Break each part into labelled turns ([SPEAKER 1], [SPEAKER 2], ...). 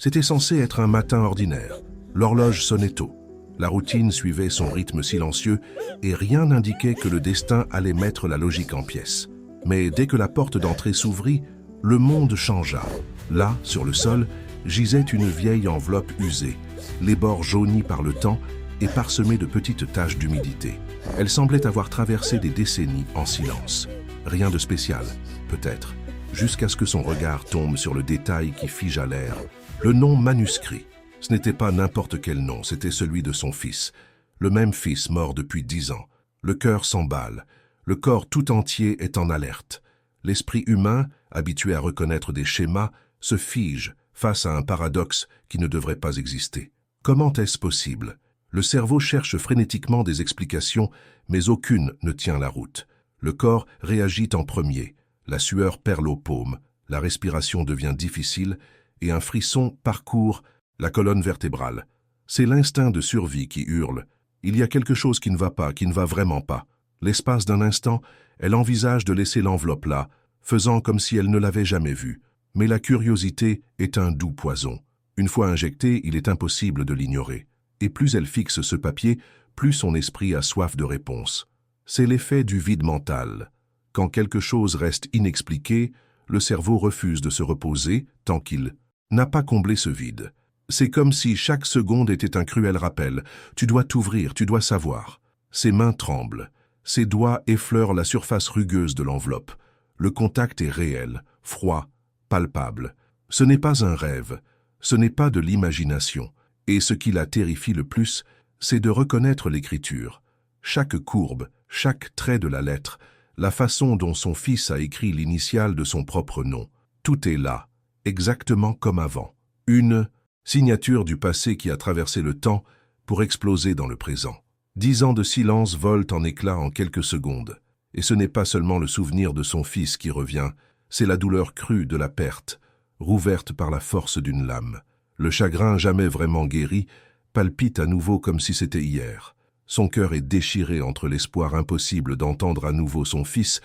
[SPEAKER 1] C'était censé être un matin ordinaire. L'horloge sonnait tôt. La routine suivait son rythme silencieux et rien n'indiquait que le destin allait mettre la logique en pièces. Mais dès que la porte d'entrée s'ouvrit, le monde changea. Là, sur le sol, gisait une vieille enveloppe usée, les bords jaunis par le temps et parsemés de petites taches d'humidité. Elle semblait avoir traversé des décennies en silence. Rien de spécial, peut-être, jusqu'à ce que son regard tombe sur le détail qui figea l'air. Le nom manuscrit. Ce n'était pas n'importe quel nom, c'était celui de son fils. Le même fils mort depuis 10 ans. Le cœur s'emballe. Le corps tout entier est en alerte. L'esprit humain, habitué à reconnaître des schémas, se fige face à un paradoxe qui ne devrait pas exister. Comment est-ce possible? Le cerveau cherche frénétiquement des explications, mais aucune ne tient la route. Le corps réagit en premier. La sueur perle aux paumes, la respiration devient difficile et un frisson parcourt la colonne vertébrale. C'est l'instinct de survie qui hurle. Il y a quelque chose qui ne va pas, qui ne va vraiment pas. L'espace d'un instant, elle envisage de laisser l'enveloppe là, faisant comme si elle ne l'avait jamais vue. Mais la curiosité est un doux poison. Une fois injecté, il est impossible de l'ignorer. Et plus elle fixe ce papier, plus son esprit a soif de réponses. C'est l'effet du vide mental. Quand quelque chose reste inexpliqué, le cerveau refuse de se reposer tant qu'il n'a pas comblé ce vide. C'est comme si chaque seconde était un cruel rappel. Tu dois t'ouvrir, tu dois savoir. Ses mains tremblent. Ses doigts effleurent la surface rugueuse de l'enveloppe. Le contact est réel, froid, palpable. Ce n'est pas un rêve, ce n'est pas de l'imagination. Et ce qui la terrifie le plus, c'est de reconnaître l'écriture. Chaque courbe, chaque trait de la lettre, la façon dont son fils a écrit l'initiale de son propre nom. Tout est là, exactement comme avant. Une signature du passé qui a traversé le temps pour exploser dans le présent. 10 ans de silence volent en éclats en quelques secondes. Et ce n'est pas seulement le souvenir de son fils qui revient, c'est la douleur crue de la perte, rouverte par la force d'une lame. Le chagrin jamais vraiment guéri palpite à nouveau comme si c'était hier. Son cœur est déchiré entre l'espoir impossible d'entendre à nouveau son fils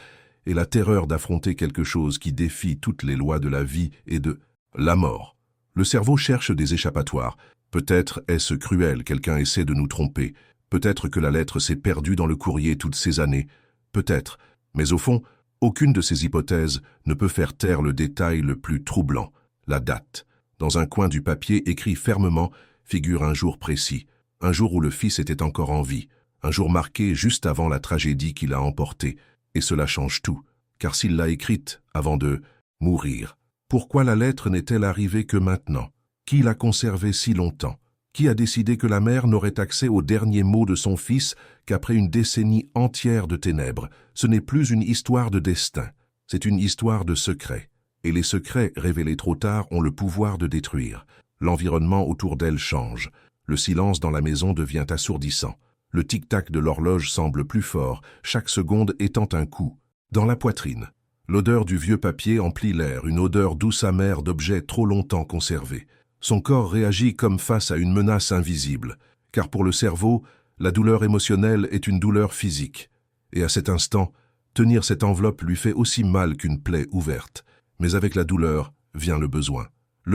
[SPEAKER 1] et la terreur d'affronter quelque chose qui défie toutes les lois de la vie et de la mort. Le cerveau cherche des échappatoires. Peut-être est-ce cruel, quelqu'un essaie de nous tromper. Peut-être que la lettre s'est perdue dans le courrier toutes ces années. Peut-être. Mais au fond, aucune de ces hypothèses ne peut faire taire le détail le plus troublant, la date. Dans un coin du papier écrit fermement figure un jour précis, un jour où le fils était encore en vie, un jour marqué juste avant la tragédie qui l'a emporté. Et cela change tout, car s'il l'a écrite avant de mourir, pourquoi la lettre n'est-elle arrivée que maintenant? Qui l'a conservée si longtemps? Qui a décidé que la mère n'aurait accès aux derniers mots de son fils qu'après une décennie entière de ténèbres? Ce n'est plus une histoire de destin, c'est une histoire de secrets. Et les secrets révélés trop tard ont le pouvoir de détruire. L'environnement autour d'elle change. Le silence dans la maison devient assourdissant. Le tic-tac de l'horloge semble plus fort, chaque seconde étant un coup. Dans la poitrine, l'odeur du vieux papier emplit l'air, une odeur douce amère d'objets trop longtemps conservés. Son corps réagit comme face à une menace invisible, car pour le cerveau, la douleur émotionnelle est une douleur physique. Et à cet instant, tenir cette enveloppe lui fait aussi mal qu'une plaie ouverte. Mais avec la douleur vient le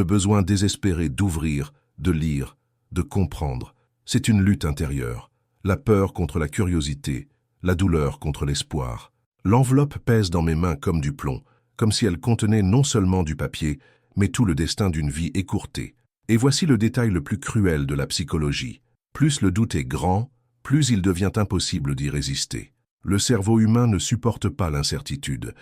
[SPEAKER 1] besoin désespéré d'ouvrir, de lire, de comprendre. C'est une lutte intérieure, la peur contre la curiosité, la douleur contre l'espoir. L'enveloppe pèse dans mes mains comme du plomb, comme si elle contenait non seulement du papier, mais tout le destin d'une vie écourtée. Et voici le détail le plus cruel de la psychologie. Plus le doute est grand, plus il devient impossible d'y résister. Le cerveau humain ne supporte pas l'incertitude.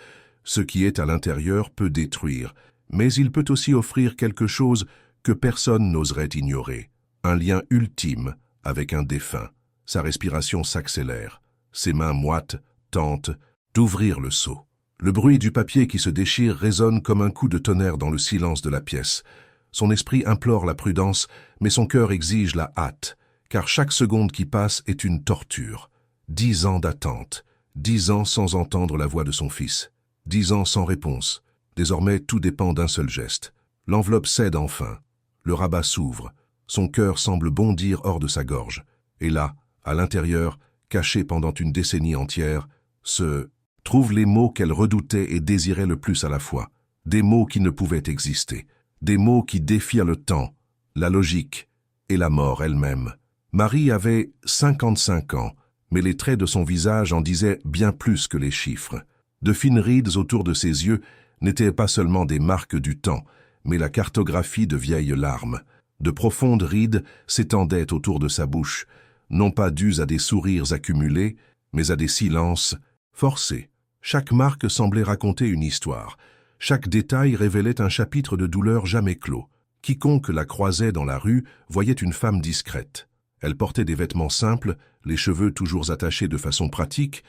[SPEAKER 1] Ce qui est à l'intérieur peut détruire, mais il peut aussi offrir quelque chose que personne n'oserait ignorer. Un lien ultime avec un défunt. Sa respiration s'accélère. Ses mains moites tentent d'ouvrir le seau. Le bruit du papier qui se déchire résonne comme un coup de tonnerre dans le silence de la pièce. Son esprit implore la prudence, mais son cœur exige la hâte, car chaque seconde qui passe est une torture. 10 ans d'attente, 10 ans sans entendre la voix de son fils. 10 ans sans réponse. Désormais, tout dépend d'un seul geste. L'enveloppe cède enfin. Le rabat s'ouvre. Son cœur semble bondir hors de sa gorge. Et là, à l'intérieur, caché pendant une décennie entière, se trouvent les mots qu'elle redoutait et désirait le plus à la fois. Des mots qui ne pouvaient exister. des mots qui défient le temps, la logique et la mort elle-même. Marie avait 55 ans, mais les traits de son visage en disaient bien plus que les chiffres. De fines rides autour de ses yeux n'étaient pas seulement des marques du temps, mais la cartographie de vieilles larmes. De profondes rides s'étendaient autour de sa bouche, non pas dues à des sourires accumulés, mais à des silences forcés. Chaque marque semblait raconter une histoire. Chaque détail révélait un chapitre de douleur jamais clos. Quiconque la croisait dans la rue voyait une femme discrète. Elle portait des vêtements simples, les cheveux toujours attachés de façon pratique,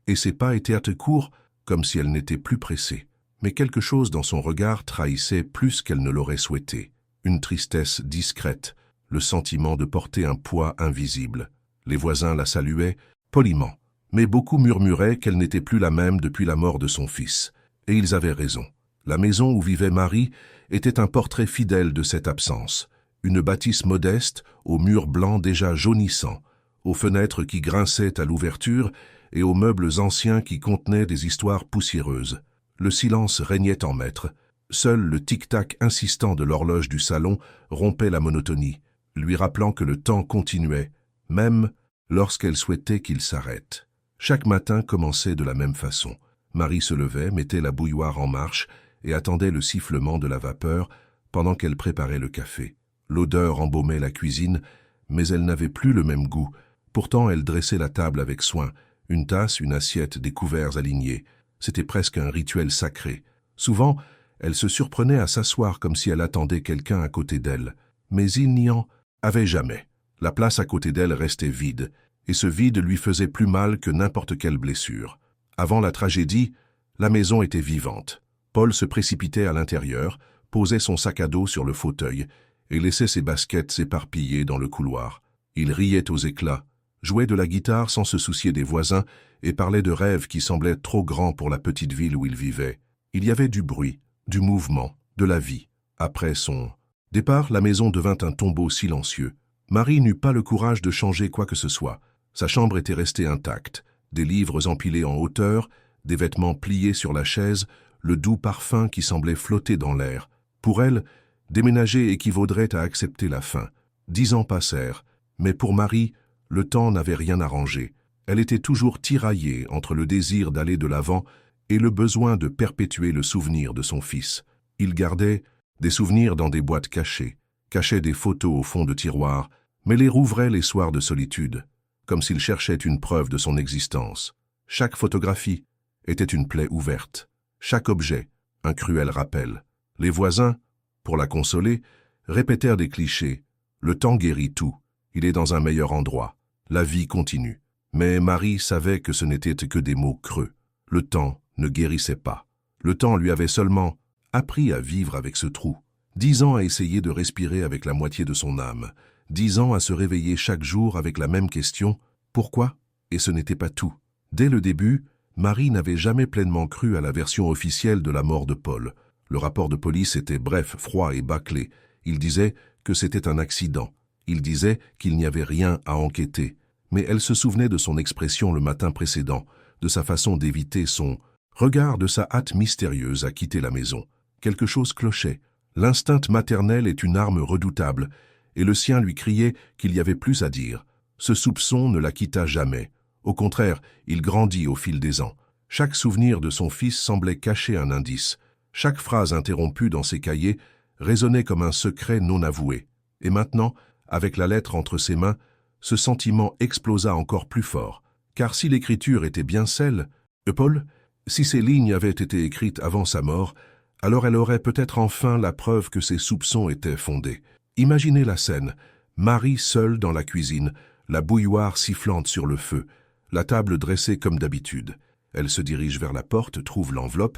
[SPEAKER 1] et ses pas étaient courts, comme si elle n'était plus pressée. Mais quelque chose dans son regard trahissait plus qu'elle ne l'aurait souhaité. Une tristesse discrète, le sentiment de porter un poids invisible. Les voisins la saluaient poliment, mais beaucoup murmuraient qu'elle n'était plus la même depuis la mort de son fils. Et ils avaient raison. La maison où vivait Marie était un portrait fidèle de cette absence. Une bâtisse modeste, aux murs blancs déjà jaunissants, aux fenêtres qui grinçaient à l'ouverture et aux meubles anciens qui contenaient des histoires poussiéreuses. Le silence régnait en maître. Seul le tic-tac insistant de l'horloge du salon rompait la monotonie, lui rappelant que le temps continuait, même lorsqu'elle souhaitait qu'il s'arrête. Chaque matin commençait de la même façon. Marie se levait, mettait la bouilloire en marche et attendait le sifflement de la vapeur pendant qu'elle préparait le café. L'odeur embaumait la cuisine, mais elle n'avait plus le même goût. Pourtant, elle dressait la table avec soin, une tasse, une assiette, des couverts alignés. C'était presque un rituel sacré. Souvent, elle se surprenait à s'asseoir comme si elle attendait quelqu'un à côté d'elle. Mais il n'y en avait jamais. La place à côté d'elle restait vide, et ce vide lui faisait plus mal que n'importe quelle blessure. Avant la tragédie, la maison était vivante. Paul se précipitait à l'intérieur, posait son sac à dos sur le fauteuil et laissait ses baskets s'éparpiller dans le couloir. Il riait aux éclats, jouait de la guitare sans se soucier des voisins et parlait de rêves qui semblaient trop grands pour la petite ville où il vivait. Il y avait du bruit, du mouvement, de la vie. Après son départ, la maison devint un tombeau silencieux. Marie n'eut pas le courage de changer quoi que ce soit. Sa chambre était restée intacte, des livres empilés en hauteur, des vêtements pliés sur la chaise, le doux parfum qui semblait flotter dans l'air. Pour elle, déménager équivaudrait à accepter la fin. 10 ans passèrent, mais pour Marie, le temps n'avait rien arrangé. Elle était toujours tiraillée entre le désir d'aller de l'avant et le besoin de perpétuer le souvenir de son fils. Il gardait des souvenirs dans des boîtes cachées, cachait des photos au fond de tiroirs, mais les rouvrait les soirs de solitude, comme s'il cherchait une preuve de son existence. Chaque photographie était une plaie ouverte, chaque objet un cruel rappel. Les voisins, pour la consoler, répétèrent des clichés. Le temps guérit tout, il est dans un meilleur endroit, la vie continue. Mais Marie savait que ce n'était que des mots creux. Le temps ne guérissait pas. Le temps lui avait seulement appris à vivre avec ce trou. 10 ans à essayer de respirer avec la moitié de son âme. 10 ans à se réveiller chaque jour avec la même question « Pourquoi ?» Et ce n'était pas tout. Dès le début, Marie n'avait jamais pleinement cru à la version officielle de la mort de Paul. Le rapport de police était bref, froid et bâclé. Il disait que c'était un accident. Il disait qu'il n'y avait rien à enquêter. Mais elle se souvenait de son expression le matin précédent, de sa façon d'éviter son regard, de sa hâte mystérieuse à quitter la maison. Quelque chose clochait. L'instinct maternel est une arme redoutable, et le sien lui criait qu'il y avait plus à dire. Ce soupçon ne la quitta jamais. Au contraire, il grandit au fil des ans. Chaque souvenir de son fils semblait cacher un indice. Chaque phrase interrompue dans ses cahiers résonnait comme un secret non avoué. Et maintenant, avec la lettre entre ses mains, ce sentiment explosa encore plus fort. Car si l'écriture était bien celle de Paul, si ces lignes avaient été écrites avant sa mort, alors elle aurait peut-être enfin la preuve que ses soupçons étaient fondés. Imaginez la scène, Marie seule dans la cuisine, la bouilloire sifflante sur le feu, la table dressée comme d'habitude. Elle se dirige vers la porte, trouve l'enveloppe,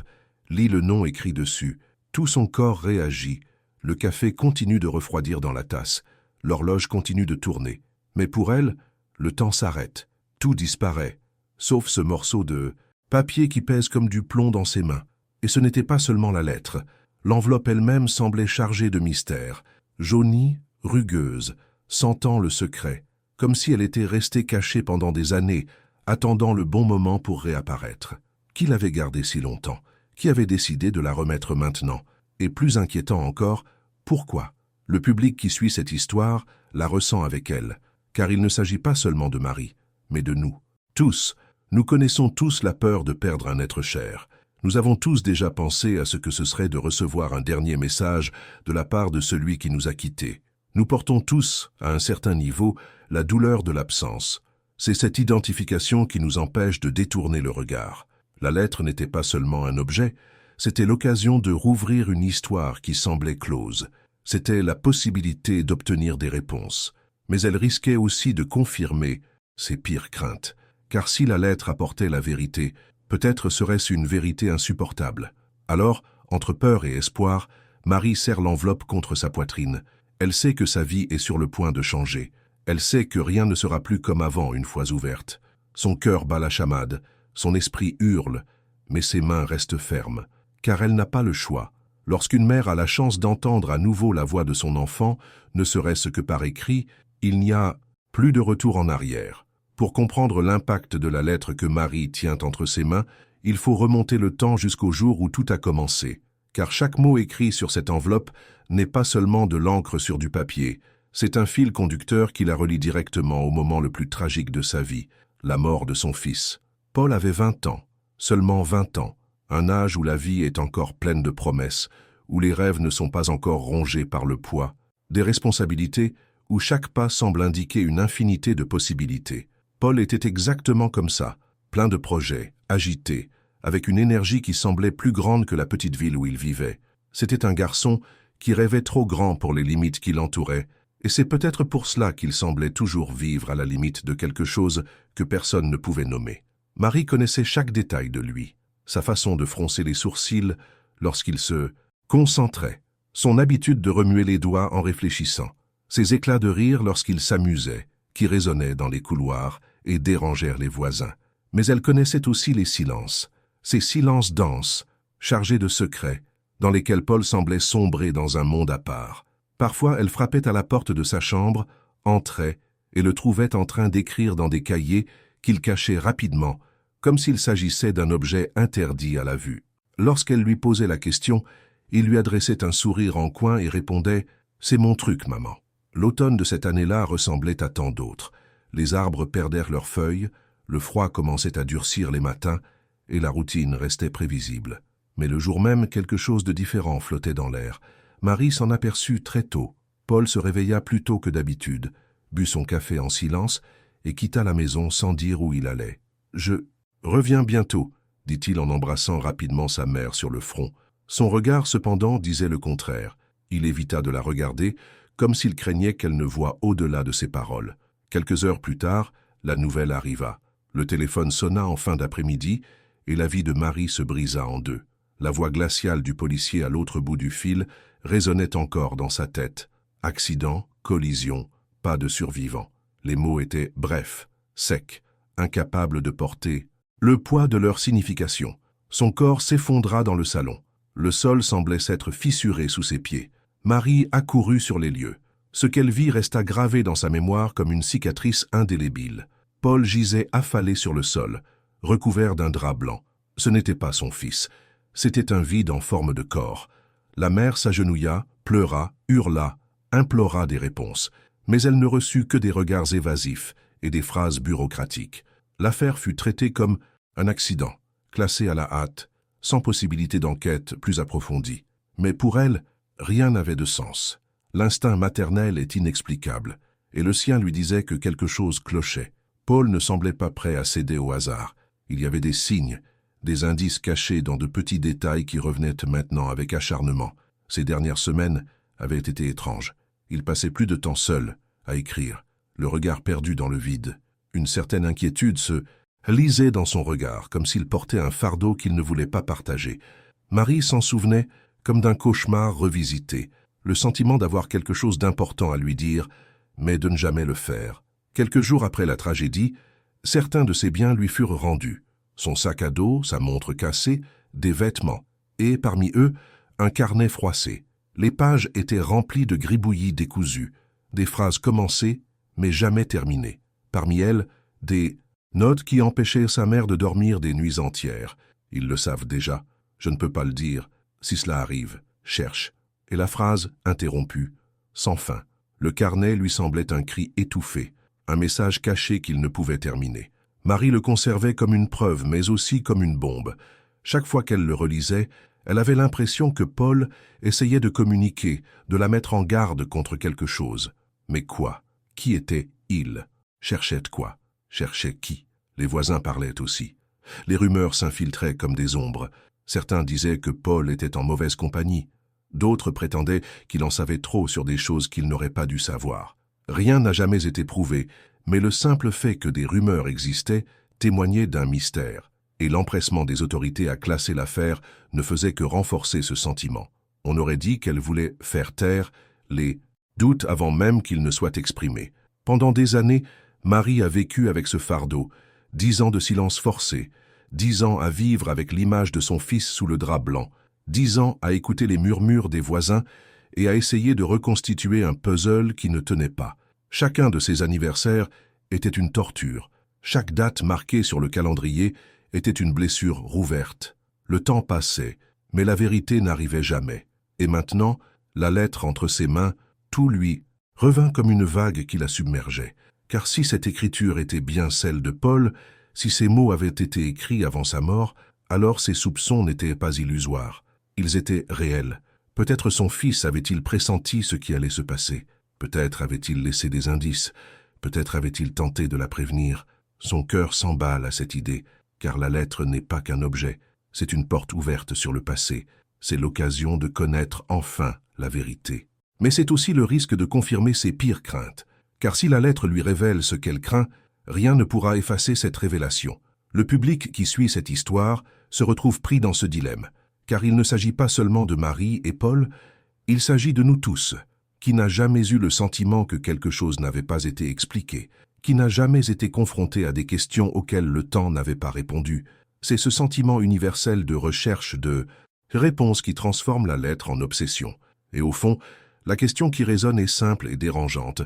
[SPEAKER 1] lit le nom écrit dessus. Tout son corps réagit. Le café continue de refroidir dans la tasse. L'horloge continue de tourner. Mais pour elle, le temps s'arrête. Tout disparaît, sauf ce morceau de papier qui pèse comme du plomb dans ses mains. Et ce n'était pas seulement la lettre. L'enveloppe elle-même semblait chargée de mystère, jaunie, rugueuse, sentant le secret, comme si elle était restée cachée pendant des années, attendant le bon moment pour réapparaître. Qui l'avait gardée si longtemps? Qui avait décidé de la remettre maintenant? Et plus inquiétant encore, Pourquoi? Le public qui suit cette histoire la ressent avec elle, car il ne s'agit pas seulement de Marie, mais de nous. Tous, nous connaissons tous la peur de perdre un être cher. Nous avons tous déjà pensé à ce que ce serait de recevoir un dernier message de la part de celui qui nous a quittés. Nous portons tous, à un certain niveau, la douleur de l'absence. C'est cette identification qui nous empêche de détourner le regard. La lettre n'était pas seulement un objet, c'était l'occasion de rouvrir une histoire qui semblait close. C'était la possibilité d'obtenir des réponses. Mais elle risquait aussi de confirmer ses pires craintes. Car si la lettre apportait la vérité, peut-être serait-ce une vérité insupportable. Alors, entre peur et espoir, Marie serre l'enveloppe contre sa poitrine. Elle sait que sa vie est sur le point de changer. Elle sait que rien ne sera plus comme avant une fois ouverte. Son cœur bat la chamade, son esprit hurle, mais ses mains restent fermes, car elle n'a pas le choix. Lorsqu'une mère a la chance d'entendre à nouveau la voix de son enfant, ne serait-ce que par écrit, il n'y a plus de retour en arrière. Pour comprendre l'impact de la lettre que Marie tient entre ses mains, il faut remonter le temps jusqu'au jour où tout a commencé. Car chaque mot écrit sur cette enveloppe n'est pas seulement de l'encre sur du papier, c'est un fil conducteur qui la relie directement au moment le plus tragique de sa vie, la mort de son fils. Paul avait 20 ans, seulement 20 ans, un âge où la vie est encore pleine de promesses, où les rêves ne sont pas encore rongés par le poids, des responsabilités où chaque pas semble indiquer une infinité de possibilités. Paul était exactement comme ça, plein de projets, agité, avec une énergie qui semblait plus grande que la petite ville où il vivait. C'était un garçon qui rêvait trop grand pour les limites qui l'entouraient, et c'est peut-être pour cela qu'il semblait toujours vivre à la limite de quelque chose que personne ne pouvait nommer. Marie connaissait chaque détail de lui, sa façon de froncer les sourcils lorsqu'il se concentrait, son habitude de remuer les doigts en réfléchissant, ses éclats de rire lorsqu'il s'amusait, qui résonnaient dans les couloirs et dérangèrent les voisins. Mais elle connaissait aussi les silences, ces silences denses, chargés de secrets, dans lesquels Paul semblait sombrer dans un monde à part. Parfois, elle frappait à la porte de sa chambre, entrait et le trouvait en train d'écrire dans des cahiers qu'il cachait rapidement, comme s'il s'agissait d'un objet interdit à la vue. Lorsqu'elle lui posait la question, il lui adressait un sourire en coin et répondait « C'est mon truc, maman ». L'automne de cette année-là ressemblait à tant d'autres. Les arbres perdèrent leurs feuilles, le froid commençait à durcir les matins et la routine restait prévisible. Mais le jour même, quelque chose de différent flottait dans l'air. Marie s'en aperçut très tôt. Paul se réveilla plus tôt que d'habitude, but son café en silence et quitta la maison sans dire où il allait. « Je reviens bientôt », dit-il en embrassant rapidement sa mère sur le front. Son regard, cependant, disait le contraire. Il évita de la regarder, comme s'il craignait qu'elle ne voie au-delà de ses paroles. Quelques heures plus tard, la nouvelle arriva. Le téléphone sonna en fin d'après-midi et la vie de Marie se brisa en deux. La voix glaciale du policier à l'autre bout du fil résonnait encore dans sa tête. Accident, collision, pas de survivants. Les mots étaient brefs, secs, incapables de porter le poids de leur signification. Son corps s'effondra dans le salon. Le sol semblait s'être fissuré sous ses pieds. Marie accourut sur les lieux. Ce qu'elle vit resta gravé dans sa mémoire comme une cicatrice indélébile. Paul gisait affalé sur le sol, recouvert d'un drap blanc. Ce n'était pas son fils, c'était un vide en forme de corps. La mère s'agenouilla, pleura, hurla, implora des réponses, mais elle ne reçut que des regards évasifs et des phrases bureaucratiques. L'affaire fut traitée comme un accident, classé à la hâte, sans possibilité d'enquête plus approfondie. Mais pour elle, rien n'avait de sens. L'instinct maternel est inexplicable, et le sien lui disait que quelque chose clochait. Paul ne semblait pas prêt à céder au hasard. Il y avait des signes, des indices cachés dans de petits détails qui revenaient maintenant avec acharnement. Ces dernières semaines avaient été étranges. Il passait plus de temps seul, à écrire, le regard perdu dans le vide. Une certaine inquiétude se lisait dans son regard, comme s'il portait un fardeau qu'il ne voulait pas partager. Marie s'en souvenait comme d'un cauchemar revisité, le sentiment d'avoir quelque chose d'important à lui dire, mais de ne jamais le faire. Quelques jours après la tragédie, certains de ses biens lui furent rendus. Son sac à dos, sa montre cassée, des vêtements, et, parmi eux, un carnet froissé. Les pages étaient remplies de gribouillis décousus, des phrases commencées, mais jamais terminées. Parmi elles, des notes qui empêchaient sa mère de dormir des nuits entières. Ils le savent déjà, je ne peux pas le dire. Si cela arrive, cherche. et la phrase interrompue, sans fin. Le carnet lui semblait un cri étouffé, un message caché qu'il ne pouvait terminer. Marie le conservait comme une preuve, mais aussi comme une bombe. Chaque fois qu'elle le relisait, elle avait l'impression que Paul essayait de communiquer, de la mettre en garde contre quelque chose. Mais quoi? Qui était il? Cherchait quoi? Cherchait qui? Les voisins parlaient aussi. Les rumeurs s'infiltraient comme des ombres. Certains disaient que Paul était en mauvaise compagnie. D'autres prétendaient qu'il en savait trop sur des choses qu'il n'aurait pas dû savoir. Rien n'a jamais été prouvé, mais le simple fait que des rumeurs existaient témoignait d'un mystère, et l'empressement des autorités à classer l'affaire ne faisait que renforcer ce sentiment. On aurait dit qu'elle voulait faire taire les doutes avant même qu'ils ne soient exprimés. Pendant des années, Marie a vécu avec ce fardeau, 10 ans de silence forcé, 10 ans à vivre avec l'image de son fils sous le drap blanc, 10 ans à écouter les murmures des voisins et à essayer de reconstituer un puzzle qui ne tenait pas. Chacun de ces anniversaires était une torture. Chaque date marquée sur le calendrier était une blessure rouverte. Le temps passait, mais la vérité n'arrivait jamais. Et maintenant, la lettre entre ses mains, tout lui revint comme une vague qui la submergeait. Car si cette écriture était bien celle de Paul, si ces mots avaient été écrits avant sa mort, alors ses soupçons n'étaient pas illusoires. Ils étaient réels. Peut-être son fils avait-il pressenti ce qui allait se passer. Peut-être avait-il laissé des indices. Peut-être avait-il tenté de la prévenir. Son cœur s'emballe à cette idée, car la lettre n'est pas qu'un objet. C'est une porte ouverte sur le passé. C'est l'occasion de connaître enfin la vérité. Mais c'est aussi le risque de confirmer ses pires craintes. Car si la lettre lui révèle ce qu'elle craint, rien ne pourra effacer cette révélation. Le public qui suit cette histoire se retrouve pris dans ce dilemme. Car il ne s'agit pas seulement de Marie et Paul, il s'agit de nous tous. Qui n'a jamais eu le sentiment que quelque chose n'avait pas été expliqué? Qui n'a jamais été confronté à des questions auxquelles le temps n'avait pas répondu? C'est ce sentiment universel de recherche de réponse qui transforme la lettre en obsession. Et au fond, la question qui résonne est simple et dérangeante.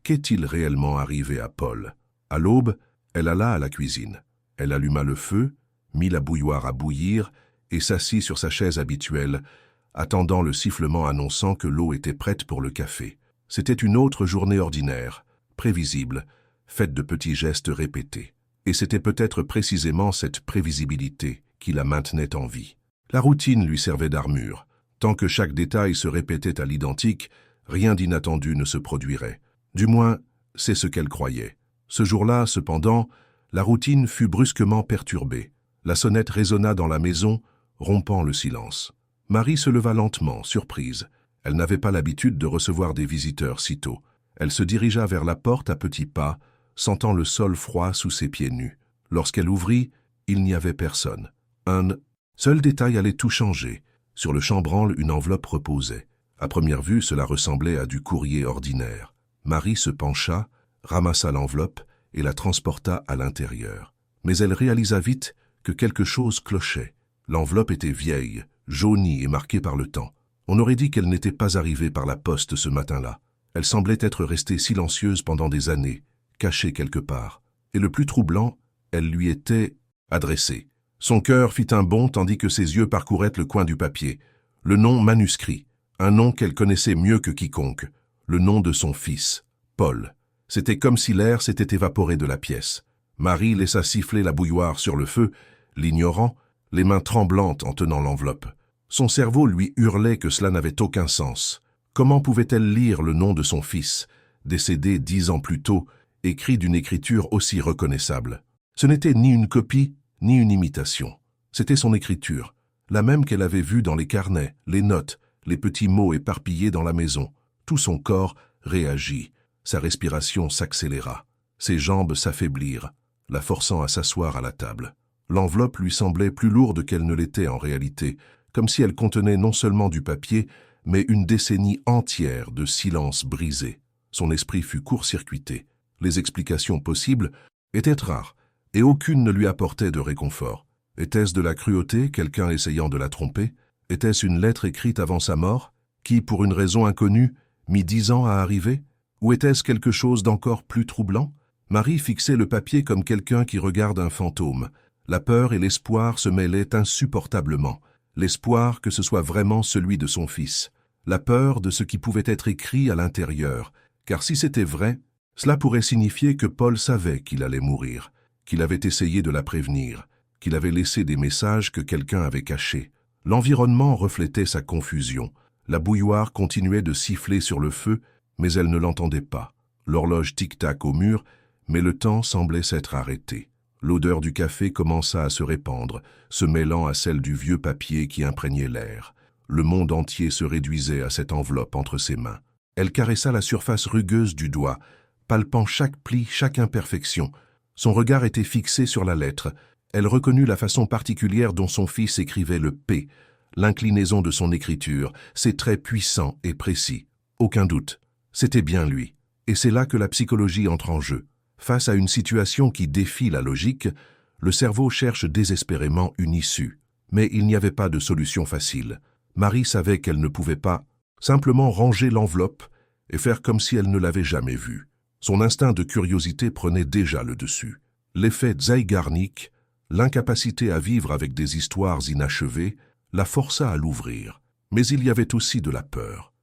[SPEAKER 1] Qu'est-il réellement arrivé à Paul? À l'aube, elle alla à la cuisine. Elle alluma le feu, mit la bouilloire à bouillir et s'assit sur sa chaise habituelle, attendant le sifflement annonçant que l'eau était prête pour le café. C'était une autre journée ordinaire, prévisible, faite de petits gestes répétés. Et c'était peut-être précisément cette prévisibilité qui la maintenait en vie. La routine lui servait d'armure. Tant que chaque détail se répétait à l'identique, rien d'inattendu ne se produirait. Du moins, c'est ce qu'elle croyait. Ce jour-là, cependant, la routine fut brusquement perturbée. La sonnette résonna dans la maison, rompant le silence. Marie se leva lentement, surprise. Elle n'avait pas l'habitude de recevoir des visiteurs si tôt. Elle se dirigea vers la porte à petits pas, sentant le sol froid sous ses pieds nus. Lorsqu'elle ouvrit, il n'y avait personne. Un seul détail allait tout changer. Sur le chambranle, une enveloppe reposait. À première vue, cela ressemblait à du courrier ordinaire. Marie se pencha, ramassa l'enveloppe et la transporta à l'intérieur. Mais elle réalisa vite que quelque chose clochait. L'enveloppe était vieille, jaunie et marquée par le temps. On aurait dit qu'elle n'était pas arrivée par la poste ce matin-là. Elle semblait être restée silencieuse pendant des années, cachée quelque part. Et le plus troublant, elle lui était adressée. Son cœur fit un bond tandis que ses yeux parcouraient le coin du papier. Le nom manuscrit, un nom qu'elle connaissait mieux que quiconque, le nom de son fils, Paul. C'était comme si l'air s'était évaporé de la pièce. Marie laissa siffler la bouilloire sur le feu, l'ignorant, les mains tremblantes en tenant l'enveloppe. Son cerveau lui hurlait que cela n'avait aucun sens. Comment pouvait-elle lire le nom de son fils, décédé 10 ans plus tôt, écrit d'une écriture aussi reconnaissable? Ce n'était ni une copie, ni une imitation. C'était son écriture, la même qu'elle avait vue dans les carnets, les notes, les petits mots éparpillés dans la maison. Tout son corps réagit. Sa respiration s'accéléra. Ses jambes s'affaiblirent, la forçant à s'asseoir à la table. L'enveloppe lui semblait plus lourde qu'elle ne l'était en réalité, comme si elle contenait non seulement du papier, mais une décennie entière de silence brisé. Son esprit fut court-circuité. Les explications possibles étaient rares, et aucune ne lui apportait de réconfort. Était-ce de la cruauté, quelqu'un essayant de la tromper? Était-ce une lettre écrite avant sa mort, qui, pour une raison inconnue, mit 10 ans à arriver? Ou était-ce quelque chose d'encore plus troublant? Marie fixait le papier comme quelqu'un qui regarde un fantôme. La peur et l'espoir se mêlaient insupportablement. L'espoir que ce soit vraiment celui de son fils. La peur de ce qui pouvait être écrit à l'intérieur, car si c'était vrai, cela pourrait signifier que Paul savait qu'il allait mourir, qu'il avait essayé de la prévenir, qu'il avait laissé des messages que quelqu'un avait cachés. L'environnement reflétait sa confusion. La bouilloire continuait de siffler sur le feu, mais elle ne l'entendait pas. L'horloge tic-tac au mur, mais le temps semblait s'être arrêté. L'odeur du café commença à se répandre, se mêlant à celle du vieux papier qui imprégnait l'air. Le monde entier se réduisait à cette enveloppe entre ses mains. Elle caressa la surface rugueuse du doigt, palpant chaque pli, chaque imperfection. Son regard était fixé sur la lettre. Elle reconnut la façon particulière dont son fils écrivait le P, l'inclinaison de son écriture, ses traits puissants et précis. Aucun doute, c'était bien lui. Et c'est là que la psychologie entre en jeu. Face à une situation qui défie la logique, le cerveau cherche désespérément une issue. Mais il n'y avait pas de solution facile. Marie savait qu'elle ne pouvait pas simplement ranger l'enveloppe et faire comme si elle ne l'avait jamais vue. Son instinct de curiosité prenait déjà le dessus. L'effet Zeigarnik, l'incapacité à vivre avec des histoires inachevées, la força à l'ouvrir. Mais il y avait aussi de la peur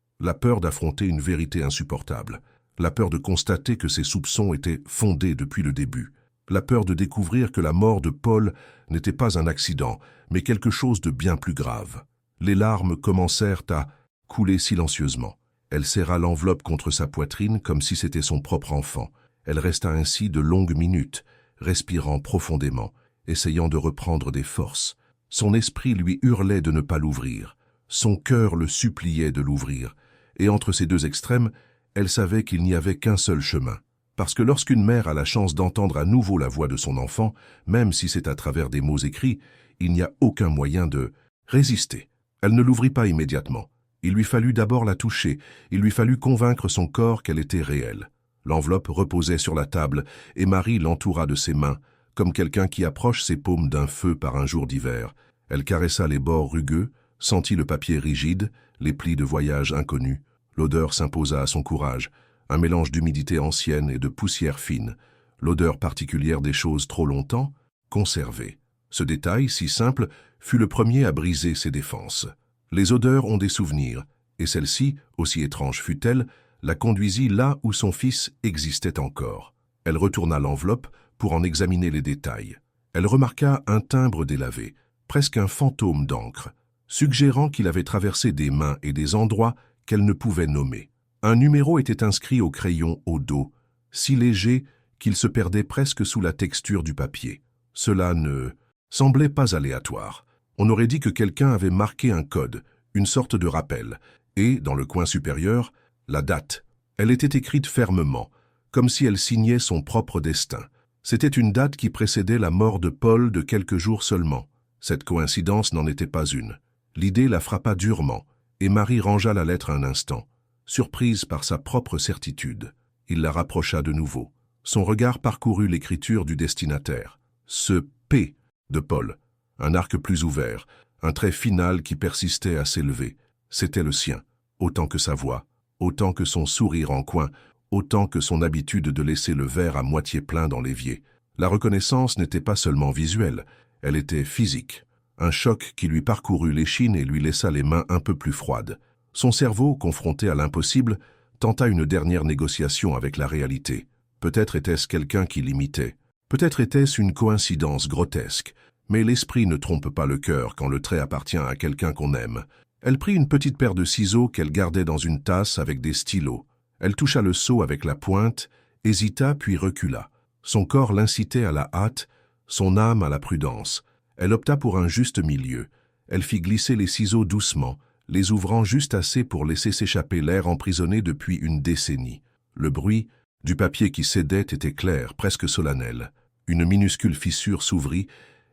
[SPEAKER 1] d'affronter une vérité insupportable, la peur de constater que ses soupçons étaient fondés depuis le début, la peur de découvrir que la mort de Paul n'était pas un accident, mais quelque chose de bien plus grave. Les larmes commencèrent à couler silencieusement. Elle serra l'enveloppe contre sa poitrine comme si c'était son propre enfant. Elle resta ainsi de longues minutes, respirant profondément, essayant de reprendre des forces. Son esprit lui hurlait de ne pas l'ouvrir. Son cœur le suppliait de l'ouvrir. Et entre ces deux extrêmes, elle savait qu'il n'y avait qu'un seul chemin. Parce que lorsqu'une mère a la chance d'entendre à nouveau la voix de son enfant, même si c'est à travers des mots écrits, il n'y a aucun moyen de résister. Elle ne l'ouvrit pas immédiatement. Il lui fallut d'abord la toucher, il lui fallut convaincre son corps qu'elle était réelle. L'enveloppe reposait sur la table et Marie l'entoura de ses mains, comme quelqu'un qui approche ses paumes d'un feu par un jour d'hiver. Elle caressa les bords rugueux, sentit le papier rigide, les plis de voyage inconnus. L'odeur s'imposa à son courage, un mélange d'humidité ancienne et de poussière fine, l'odeur particulière des choses trop longtemps conservées. Ce détail, si simple, fut le premier à briser ses défenses. Les odeurs ont des souvenirs, et celle-ci, aussi étrange fut-elle, la conduisit là où son fils existait encore. Elle retourna l'enveloppe pour en examiner les détails. Elle remarqua un timbre délavé, presque un fantôme d'encre, suggérant qu'il avait traversé des mains et des endroits qu'elle ne pouvait nommer. Un numéro était inscrit au crayon au dos, si léger qu'il se perdait presque sous la texture du papier. Cela ne semblait pas aléatoire. On aurait dit que quelqu'un avait marqué un code, une sorte de rappel, et, dans le coin supérieur, la date. Elle était écrite fermement, comme si elle signait son propre destin. C'était une date qui précédait la mort de Paul de quelques jours seulement. Cette coïncidence n'en était pas une. L'idée la frappa durement, et Marie rangea la lettre un instant, surprise par sa propre certitude. Il la rapprocha de nouveau. Son regard parcourut l'écriture du destinataire. Ce P de Paul, un arc plus ouvert, un trait final qui persistait à s'élever. C'était le sien, autant que sa voix, autant que son sourire en coin, autant que son habitude de laisser le verre à moitié plein dans l'évier. La reconnaissance n'était pas seulement visuelle, elle était physique. Un choc qui lui parcourut l'échine et lui laissa les mains un peu plus froides. Son cerveau, confronté à l'impossible, tenta une dernière négociation avec la réalité. Peut-être était-ce quelqu'un qui l'imitait. Peut-être était-ce une coïncidence grotesque. Mais l'esprit ne trompe pas le cœur quand le trait appartient à quelqu'un qu'on aime. Elle prit une petite paire de ciseaux qu'elle gardait dans une tasse avec des stylos. Elle toucha le seau avec la pointe, hésita puis recula. Son corps l'incitait à la hâte, son âme à la prudence. Elle opta pour un juste milieu. Elle fit glisser les ciseaux doucement, les ouvrant juste assez pour laisser s'échapper l'air emprisonné depuis une décennie. Le bruit du papier qui cédait était clair, presque solennel. Une minuscule fissure s'ouvrit,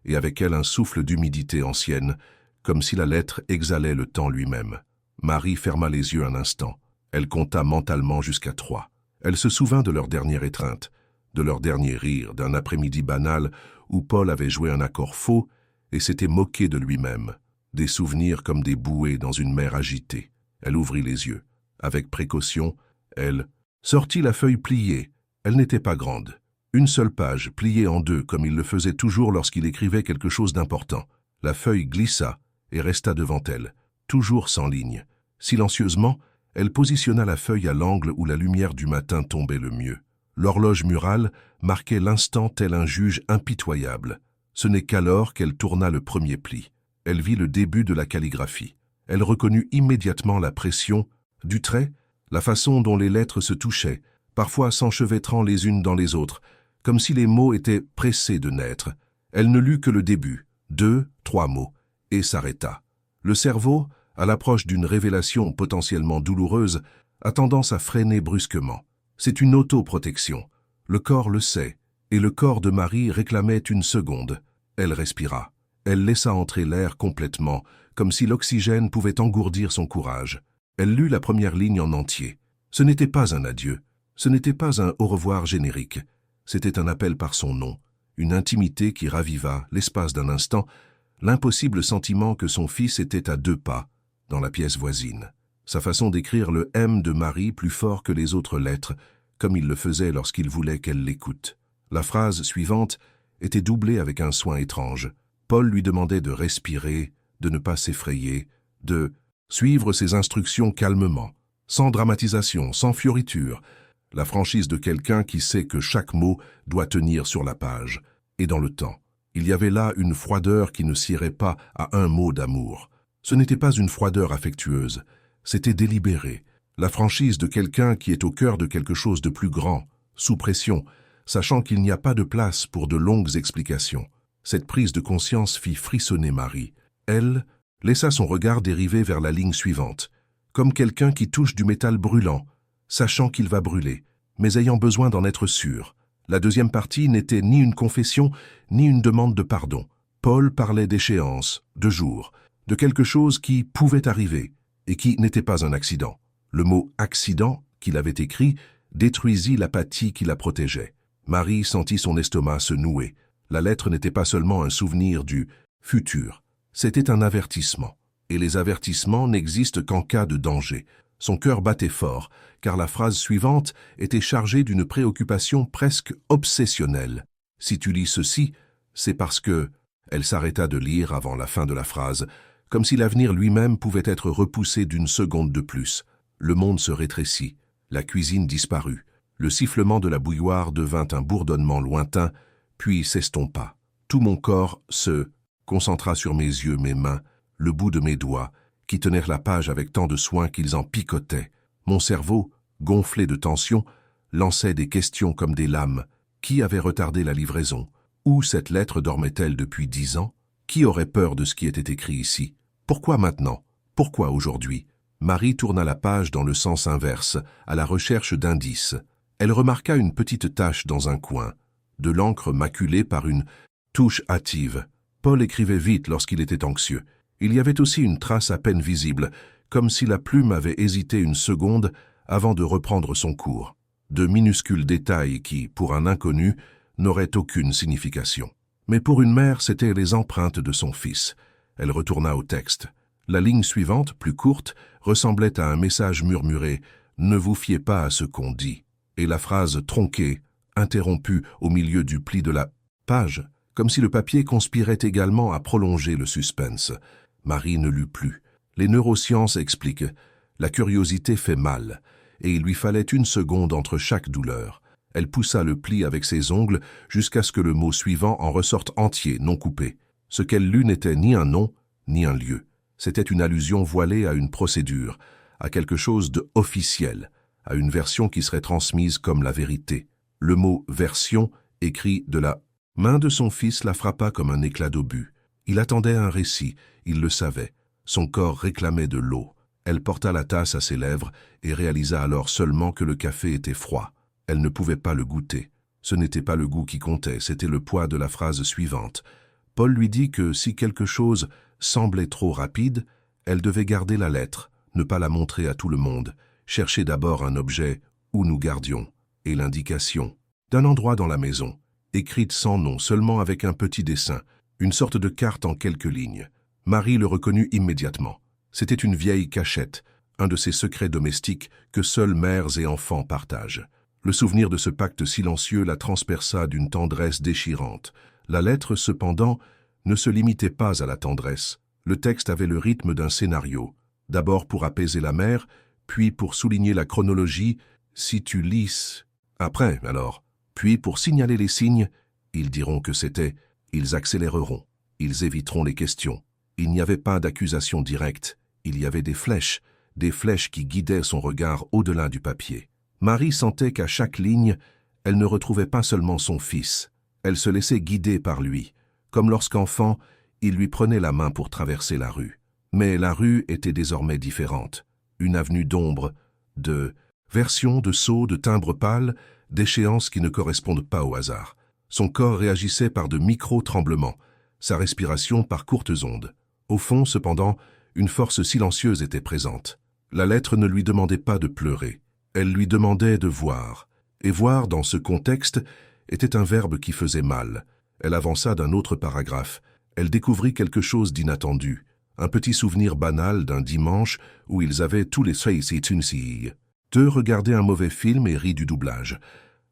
[SPEAKER 1] et avec elle un souffle d'humidité ancienne, comme si la lettre exhalait le temps lui-même. Marie ferma les yeux un instant. Elle compta mentalement jusqu'à 3. Elle se souvint de leur dernière étreinte, de leur dernier rire, d'un après-midi banal où Paul avait joué un accord faux et s'était moqué de lui-même. Des souvenirs comme des bouées dans une mer agitée. Elle ouvrit les yeux. Avec précaution, elle sortit la feuille pliée. Elle n'était pas grande. Une seule page, pliée en deux, comme il le faisait toujours lorsqu'il écrivait quelque chose d'important. La feuille glissa et resta devant elle, toujours sans ligne, Silencieusement, elle positionna la feuille à l'angle où la lumière du matin tombait le mieux. L'horloge murale marquait l'instant tel un juge impitoyable. Ce n'est qu'alors qu'elle tourna le premier pli. Elle vit le début de la calligraphie. Elle reconnut immédiatement la pression du trait, la façon dont les lettres se touchaient, parfois s'enchevêtrant les unes dans les autres, comme si les mots étaient pressés de naître. Elle ne lut que le début, 2, 3 mots, et s'arrêta. Le cerveau, à l'approche d'une révélation potentiellement douloureuse, a tendance à freiner brusquement. C'est une autoprotection. Le corps le sait, et le corps de Marie réclamait une seconde. Elle respira. Elle laissa entrer l'air complètement, comme si l'oxygène pouvait engourdir son courage. Elle lut la première ligne en entier. Ce n'était pas un adieu, ce n'était pas un au revoir générique. C'était un appel par son nom, une intimité qui raviva, l'espace d'un instant, l'impossible sentiment que son fils était à 2 pas, dans la pièce voisine. Sa façon d'écrire le M de Marie plus fort que les autres lettres, comme il le faisait lorsqu'il voulait qu'elle l'écoute. La phrase suivante était doublée avec un soin étrange. Paul lui demandait de respirer, de ne pas s'effrayer, de suivre ses instructions calmement, sans dramatisation, sans fioriture, la franchise de quelqu'un qui sait que chaque mot doit tenir sur la page, et dans le temps. Il y avait là une froideur qui ne scierait pas à un mot d'amour. Ce n'était pas une froideur affectueuse, c'était délibéré, la franchise de quelqu'un qui est au cœur de quelque chose de plus grand, sous pression, sachant qu'il n'y a pas de place pour de longues explications. Cette prise de conscience fit frissonner Marie. Elle laissa son regard dériver vers la ligne suivante, comme quelqu'un qui touche du métal brûlant, sachant qu'il va brûler, mais ayant besoin d'en être sûr. La deuxième partie n'était ni une confession, ni une demande de pardon. Paul parlait d'échéance, de jour, de quelque chose qui pouvait arriver, et qui n'était pas un accident. Le mot « accident » qu'il avait écrit détruisit l'apathie qui la protégeait. Marie sentit son estomac se nouer. La lettre n'était pas seulement un souvenir du futur, c'était un avertissement. Et les avertissements n'existent qu'en cas de danger. Son cœur battait fort, car la phrase suivante était chargée d'une préoccupation presque obsessionnelle. Si tu lis ceci, c'est parce que... Elle s'arrêta de lire avant la fin de la phrase, comme si l'avenir lui-même pouvait être repoussé d'une seconde de plus. Le monde se rétrécit, la cuisine disparut. Le sifflement de la bouilloire devint un bourdonnement lointain, puis s'estompa. Tout mon corps se concentra sur mes yeux, mes mains, le bout de mes doigts, qui tenèrent la page avec tant de soin qu'ils en picotaient. Mon cerveau, gonflé de tension, lançait des questions comme des lames. Qui avait retardé la livraison? Où cette lettre dormait-elle depuis 10 ans? Qui aurait peur de ce qui était écrit ici? Pourquoi maintenant? Pourquoi aujourd'hui? Marie tourna la page dans le sens inverse, à la recherche d'indices. Elle remarqua une petite tache dans un coin, de l'encre maculée par une touche hâtive. Paul écrivait vite lorsqu'il était anxieux. Il y avait aussi une trace à peine visible, comme si la plume avait hésité une seconde avant de reprendre son cours. De minuscules détails qui, pour un inconnu, n'auraient aucune signification. Mais pour une mère, c'étaient les empreintes de son fils. Elle retourna au texte. La ligne suivante, plus courte, ressemblait à un message murmuré « Ne vous fiez pas à ce qu'on dit ». Et la phrase tronquée, interrompue au milieu du pli de la page, comme si le papier conspirait également à prolonger le suspense. Marie ne lut plus. Les neurosciences expliquent « La curiosité fait mal » et il lui fallait une seconde entre chaque douleur. Elle poussa le pli avec ses ongles jusqu'à ce que le mot suivant en ressorte entier, non coupé. Ce qu'elle lut n'était ni un nom, ni un lieu. C'était une allusion voilée à une procédure, à quelque chose de officiel, à une version qui serait transmise comme la vérité. Le mot « version » écrit de la main de son fils la frappa comme un éclat d'obus. Il attendait un récit, il le savait. Son corps réclamait de l'eau. Elle porta la tasse à ses lèvres et réalisa alors seulement que le café était froid. Elle ne pouvait pas le goûter. Ce n'était pas le goût qui comptait, c'était le poids de la phrase suivante. Paul lui dit que si quelque chose semblait trop rapide, elle devait garder la lettre, ne pas la montrer à tout le monde, chercher d'abord un objet où nous gardions, et l'indication d'un endroit dans la maison, écrite sans nom, seulement avec un petit dessin, une sorte de carte en quelques lignes. Marie le reconnut immédiatement. C'était une vieille cachette, un de ces secrets domestiques que seuls mères et enfants partagent. Le souvenir de ce pacte silencieux la transperça d'une tendresse déchirante. La lettre, cependant, ne se limitait pas à la tendresse. Le texte avait le rythme d'un scénario. d'abord pour apaiser la mère, puis pour souligner la chronologie, si tu lis... Après, alors, puis pour signaler les signes, ils diront que c'était, ils accéléreront, ils éviteront les questions. Il n'y avait pas d'accusation directe, il y avait des flèches qui guidaient son regard au-delà du papier. Marie sentait qu'à chaque ligne, elle ne retrouvait pas seulement son fils, elle se laissait guider par lui, comme lorsqu'enfant, il lui prenait la main pour traverser la rue. Mais la rue était désormais différente, une avenue d'ombre, de versions, de sauts, de timbres pâles, d'échéances qui ne correspondent pas au hasard. Son corps réagissait par de micro-tremblements, sa respiration par courtes ondes. Au fond, cependant, une force silencieuse était présente. La lettre ne lui demandait pas de pleurer, elle lui demandait de voir. Et voir, dans ce contexte, était un verbe qui faisait mal. Elle avança d'un autre paragraphe. Elle découvrit quelque chose d'inattendu. Un petit souvenir banal d'un dimanche où ils avaient tous les deux regardé un mauvais film et ri du doublage.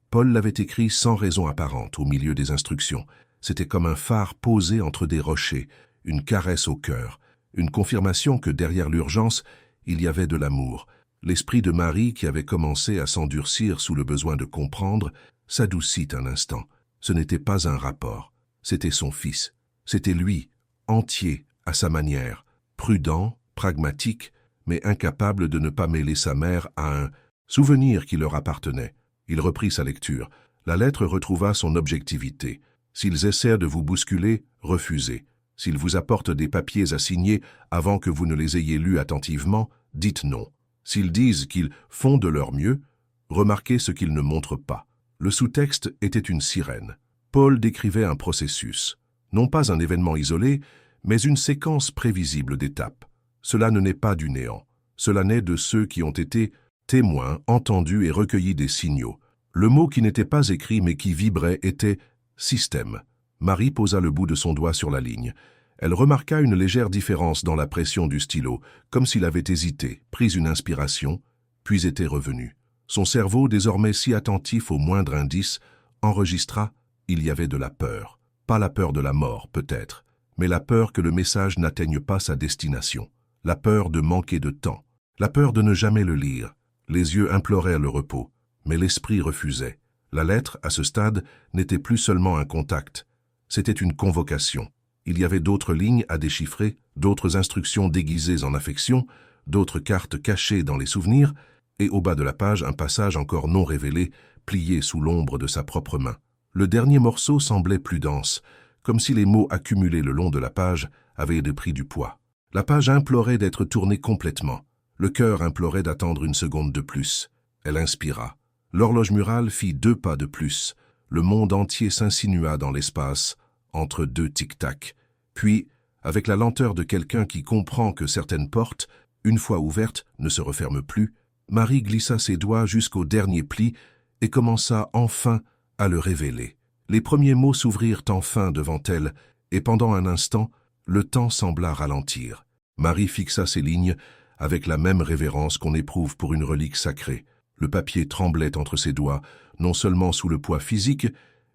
[SPEAKER 1] Paul l'avait écrit sans raison apparente au milieu des instructions. C'était comme un phare posé entre des rochers, une caresse au cœur, une confirmation que derrière l'urgence, il y avait de l'amour. L'esprit de Marie, qui avait commencé à s'endurcir sous le besoin de comprendre, s'adoucit un instant. Ce n'était pas un rapport, c'était son fils. C'était lui, entier, à sa manière, prudent, pragmatique, mais incapable de ne pas mêler sa mère à un souvenir qui leur appartenait. Il reprit sa lecture. La lettre retrouva son objectivité. S'ils essaient de vous bousculer, refusez. S'ils vous apportent des papiers à signer avant que vous ne les ayez lus attentivement, dites non. S'ils disent qu'ils font de leur mieux, remarquez ce qu'ils ne montrent pas. Le sous-texte était une sirène. Paul décrivait un processus, non pas un événement isolé, mais une séquence prévisible d'étapes. Cela ne naît pas du néant. Cela naît de ceux qui ont été témoins, entendus et recueillis des signaux. Le mot qui n'était pas écrit mais qui vibrait était « système ». Marie posa le bout de son doigt sur la ligne. Elle remarqua une légère différence dans la pression du stylo, comme s'il avait hésité, pris une inspiration, puis était revenu. Son cerveau, désormais si attentif au moindre indice, enregistra « il y avait de la peur ». Pas la peur de la mort, peut-être, mais la peur que le message n'atteigne pas sa destination. La peur de manquer de temps. La peur de ne jamais le lire. Les yeux implorèrent le repos, mais l'esprit refusait. La lettre, à ce stade, n'était plus seulement un contact. C'était une convocation. Il y avait d'autres lignes à déchiffrer, d'autres instructions déguisées en affection, d'autres cartes cachées dans les souvenirs, et au bas de la page, un passage encore non révélé, plié sous l'ombre de sa propre main. Le dernier morceau semblait plus dense, comme si les mots accumulés le long de la page avaient pris du poids. La page implorait d'être tournée complètement. Le cœur implorait d'attendre une seconde de plus. Elle inspira. L'horloge murale fit 2 pas de plus. Le monde entier s'insinua dans l'espace, entre 2 tic-tac. Puis, avec la lenteur de quelqu'un qui comprend que certaines portes, une fois ouvertes, ne se referment plus, Marie glissa ses doigts jusqu'au dernier pli et commença enfin à le révéler. Les premiers mots s'ouvrirent enfin devant elle, et pendant un instant, le temps sembla ralentir. Marie fixa ses lignes avec la même révérence qu'on éprouve pour une relique sacrée. Le papier tremblait entre ses doigts, non seulement sous le poids physique,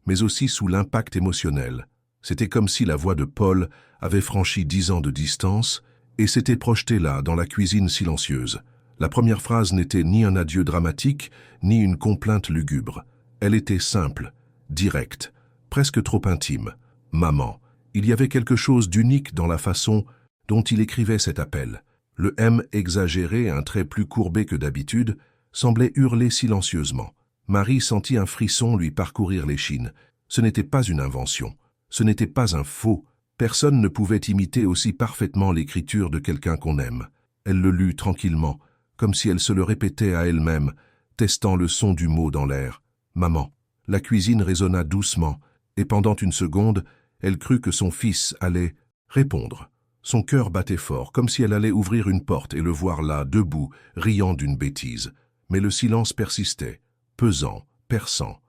[SPEAKER 1] mais aussi sous l'impact émotionnel. C'était comme si la voix de Paul avait franchi 10 ans de distance et s'était projetée là, dans la cuisine silencieuse. La première phrase n'était ni un adieu dramatique, ni une complainte lugubre. Elle était simple, directe, presque trop intime. « Maman ». Il y avait quelque chose d'unique dans la façon dont il écrivait cet appel. Le M exagéré, un trait plus courbé que d'habitude, semblait hurler silencieusement. Marie sentit un frisson lui parcourir l'échine. Ce n'était pas une invention. Ce n'était pas un faux. Personne ne pouvait imiter aussi parfaitement l'écriture de quelqu'un qu'on aime. Elle le lut tranquillement, comme si elle se le répétait à elle-même, testant le son du mot dans l'air. « Maman ». La cuisine résonna doucement, et pendant une seconde, elle crut que son fils allait répondre. Son cœur battait fort, comme si elle allait ouvrir une porte et le voir là, debout, riant d'une bêtise. Mais le silence persistait, pesant, perçant.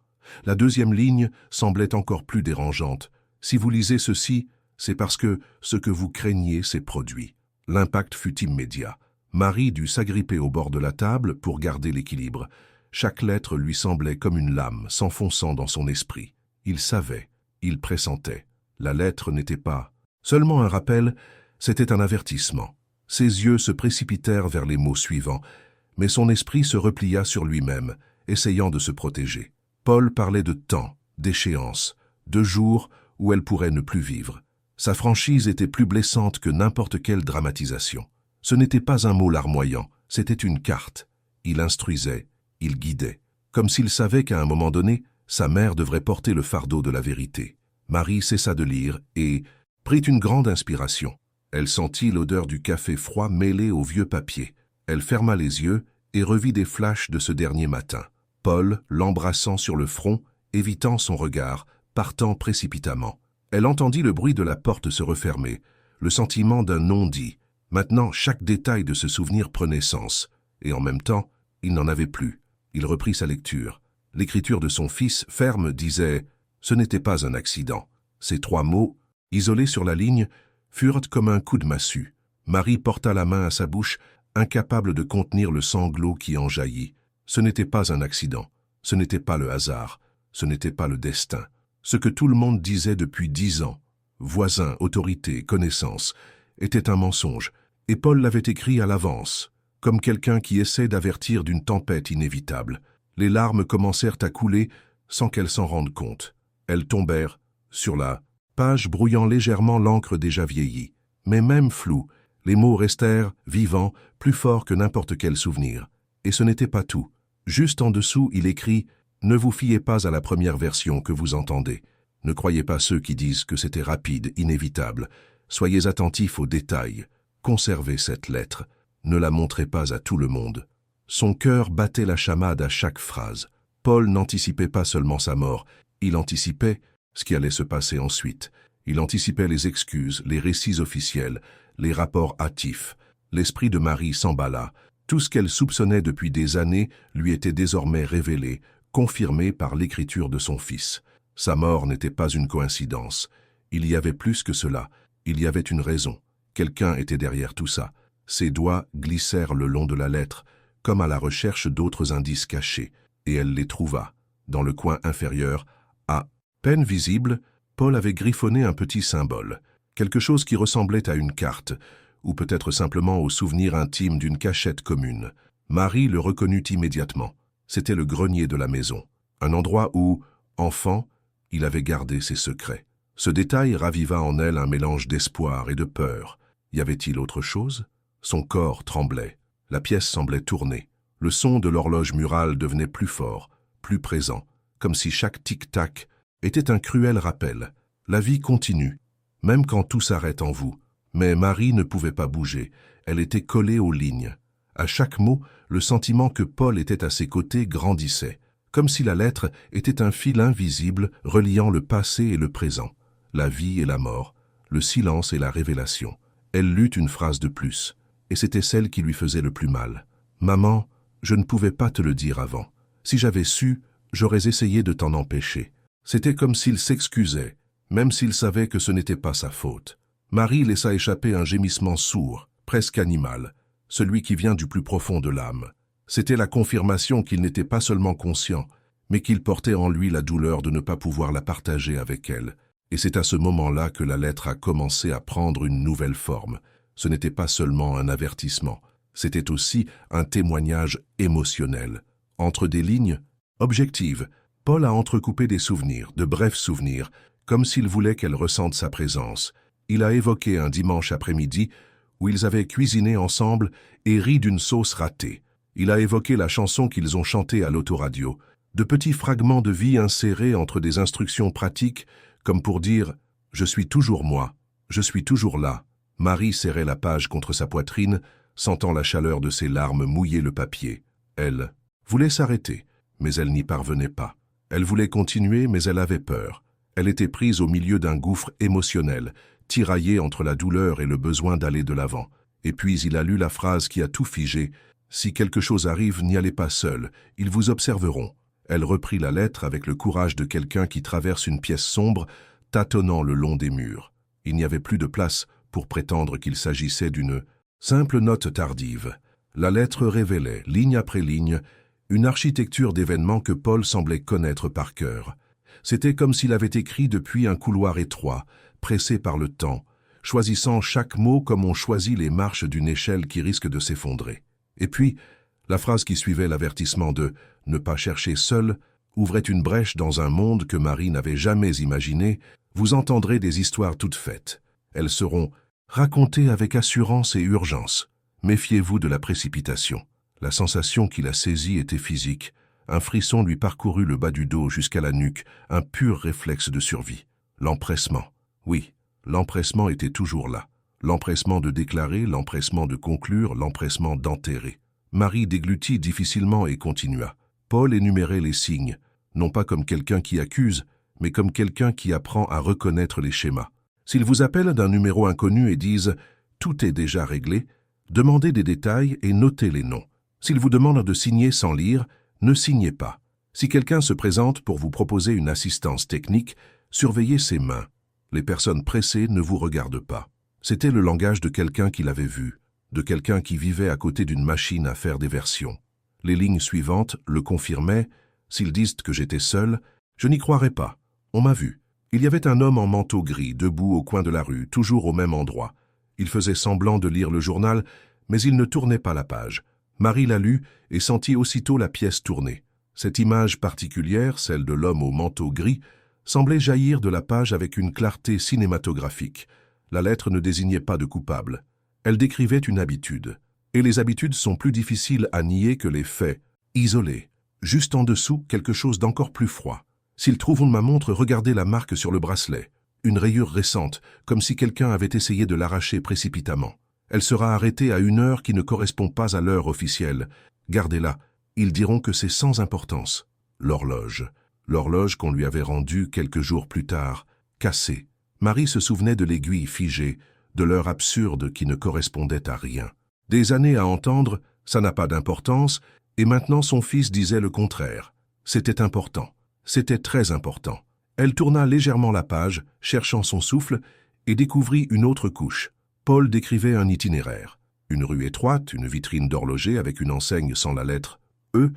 [SPEAKER 1] La deuxième ligne semblait encore plus dérangeante. Si vous lisez ceci, c'est parce que ce que vous craigniez s'est produit. L'impact fut immédiat. Marie dut s'agripper au bord de la table pour garder l'équilibre. Chaque lettre lui semblait comme une lame s'enfonçant dans son esprit. Il savait, il pressentait. La lettre n'était pas seulement un rappel, c'était un avertissement. Ses yeux se précipitèrent vers les mots suivants, mais son esprit se replia sur lui-même, essayant de se protéger. Paul parlait de temps, d'échéance, de jours où elle pourrait ne plus vivre. Sa franchise était plus blessante que n'importe quelle dramatisation. Ce n'était pas un mot larmoyant, c'était une carte. Il instruisait, il guidait, comme s'il savait qu'à un moment donné, sa mère devrait porter le fardeau de la vérité. Marie cessa de lire et prit une grande inspiration. Elle sentit l'odeur du café froid mêlé au vieux papier. Elle ferma les yeux et revit des flashs de ce dernier matin. Paul, l'embrassant sur le front, évitant son regard, partant précipitamment. Elle entendit le bruit de la porte se refermer, le sentiment d'un non-dit. Maintenant, chaque détail de ce souvenir prenait sens, et en même temps, il n'en avait plus. Il reprit sa lecture. L'écriture de son fils, ferme, disait « Ce n'était pas un accident ». Ces 3 mots, isolés sur la ligne, furent comme un coup de massue. Marie porta la main à sa bouche, incapable de contenir le sanglot qui en jaillit. Ce n'était pas un accident, ce n'était pas le hasard, ce n'était pas le destin. Ce que tout le monde disait depuis 10 ans, voisins, autorités, connaissances, était un mensonge, et Paul l'avait écrit à l'avance, comme quelqu'un qui essaie d'avertir d'une tempête inévitable. Les larmes commencèrent à couler sans qu'elle s'en rende compte. Elles tombèrent sur la page brouillant légèrement l'encre déjà vieillie. Mais même flous, les mots restèrent vivants, plus forts que n'importe quel souvenir. Et ce n'était pas tout. Juste en dessous, il écrit « Ne vous fiez pas à la première version que vous entendez. Ne croyez pas ceux qui disent que c'était rapide, inévitable. Soyez attentifs aux détails. Conservez cette lettre. Ne la montrez pas à tout le monde. » Son cœur battait la chamade à chaque phrase. Paul n'anticipait pas seulement sa mort, il anticipait ce qui allait se passer ensuite. Il anticipait les excuses, les récits officiels, les rapports hâtifs. L'esprit de Marie s'emballa. Tout ce qu'elle soupçonnait depuis des années lui était désormais révélé, confirmé par l'écriture de son fils. Sa mort n'était pas une coïncidence. Il y avait plus que cela. Il y avait une raison. Quelqu'un était derrière tout ça. Ses doigts glissèrent le long de la lettre, comme à la recherche d'autres indices cachés, et elle les trouva. Dans le coin inférieur, à peine visible, Paul avait griffonné un petit symbole, quelque chose qui ressemblait à une carte, ou peut-être simplement au souvenir intime d'une cachette commune. Marie le reconnut immédiatement. C'était le grenier de la maison, un endroit où, enfant, il avait gardé ses secrets. Ce détail raviva en elle un mélange d'espoir et de peur. Y avait-il autre chose? Son corps tremblait. La pièce semblait tourner. Le son de l'horloge murale devenait plus fort, plus présent, comme si chaque tic-tac était un cruel rappel. La vie continue, même quand tout s'arrête en vous. Mais Marie ne pouvait pas bouger. Elle était collée aux lignes. À chaque mot, le sentiment que Paul était à ses côtés grandissait, comme si la lettre était un fil invisible reliant le passé et le présent, la vie et la mort, le silence et la révélation. Elle lut une phrase de plus, et c'était celle qui lui faisait le plus mal. « Maman, je ne pouvais pas te le dire avant. Si j'avais su, j'aurais essayé de t'en empêcher. » C'était comme s'il s'excusait, même s'il savait que ce n'était pas sa faute. Marie laissa échapper un gémissement sourd, presque animal, celui qui vient du plus profond de l'âme. C'était la confirmation qu'il n'était pas seulement conscient, mais qu'il portait en lui la douleur de ne pas pouvoir la partager avec elle. Et c'est à ce moment-là que la lettre a commencé à prendre une nouvelle forme. Ce n'était pas seulement un avertissement, c'était aussi un témoignage émotionnel. Entre des lignes objectives, Paul a entrecoupé des souvenirs, de brefs souvenirs, comme s'il voulait qu'elle ressente sa présence. Il a évoqué un dimanche après-midi où ils avaient cuisiné ensemble et ri d'une sauce ratée. Il a évoqué la chanson qu'ils ont chantée à l'autoradio, de petits fragments de vie insérés entre des instructions pratiques, comme pour dire « Je suis toujours moi, je suis toujours là ». Marie serrait la page contre sa poitrine, sentant la chaleur de ses larmes mouiller le papier. Elle voulait s'arrêter, mais elle n'y parvenait pas. Elle voulait continuer, mais elle avait peur. Elle était prise au milieu d'un gouffre émotionnel, tiraillée entre la douleur et le besoin d'aller de l'avant. Et puis il a lu la phrase qui a tout figé. « Si quelque chose arrive, n'y allez pas seul, ils vous observeront. » Elle reprit la lettre avec le courage de quelqu'un qui traverse une pièce sombre, tâtonnant le long des murs. Il n'y avait plus de place pour prétendre qu'il s'agissait d'une simple note tardive. La lettre révélait, ligne après ligne, une architecture d'événements que Paul semblait connaître par cœur. C'était comme s'il avait écrit depuis un couloir étroit, pressé par le temps, choisissant chaque mot comme on choisit les marches d'une échelle qui risque de s'effondrer. Et puis, la phrase qui suivait l'avertissement de « ne pas chercher seul » ouvrait une brèche dans un monde que Marie n'avait jamais imaginé. Vous entendrez des histoires toutes faites. Elles seront racontées avec assurance et urgence. Méfiez-vous de la précipitation. La sensation qui la saisit était physique. Un frisson lui parcourut le bas du dos jusqu'à la nuque, un pur réflexe de survie. L'empressement. Oui, l'empressement était toujours là. L'empressement de déclarer, l'empressement de conclure, l'empressement d'enterrer. Marie déglutit difficilement et continua. Paul énumérait les signes, non pas comme quelqu'un qui accuse, mais comme quelqu'un qui apprend à reconnaître les schémas. S'ils vous appellent d'un numéro inconnu et disent « tout est déjà réglé », demandez des détails et notez les noms. S'ils vous demandent de signer sans lire, ne signez pas. Si quelqu'un se présente pour vous proposer une assistance technique, surveillez ses mains. Les personnes pressées ne vous regardent pas. C'était le langage de quelqu'un qui l'avait vu, de quelqu'un qui vivait à côté d'une machine à faire des versions. Les lignes suivantes le confirmaient. S'ils disent que j'étais seul, je n'y croirais pas. On m'a vu. Il y avait un homme en manteau gris, debout au coin de la rue, toujours au même endroit. Il faisait semblant de lire le journal, mais il ne tournait pas la page. Marie la lut et sentit aussitôt la pièce tourner. Cette image particulière, celle de l'homme au manteau gris, semblait jaillir de la page avec une clarté cinématographique. La lettre ne désignait pas de coupable. Elle décrivait une habitude. Et les habitudes sont plus difficiles à nier que les faits, isolés. Juste en dessous, quelque chose d'encore plus froid. S'ils trouvent ma montre, regardez la marque sur le bracelet. Une rayure récente, comme si quelqu'un avait essayé de l'arracher précipitamment. Elle sera arrêtée à une heure qui ne correspond pas à l'heure officielle. Gardez-la. Ils diront que c'est sans importance. L'horloge. L'horloge qu'on lui avait rendue quelques jours plus tard, cassée. Marie se souvenait de l'aiguille figée, de l'heure absurde qui ne correspondait à rien. Des années à entendre, ça n'a pas d'importance, et maintenant son fils disait le contraire. C'était important. C'était très important. Elle tourna légèrement la page, cherchant son souffle, et découvrit une autre couche. Paul décrivait un itinéraire. Une rue étroite, une vitrine d'horloger avec une enseigne sans la lettre E,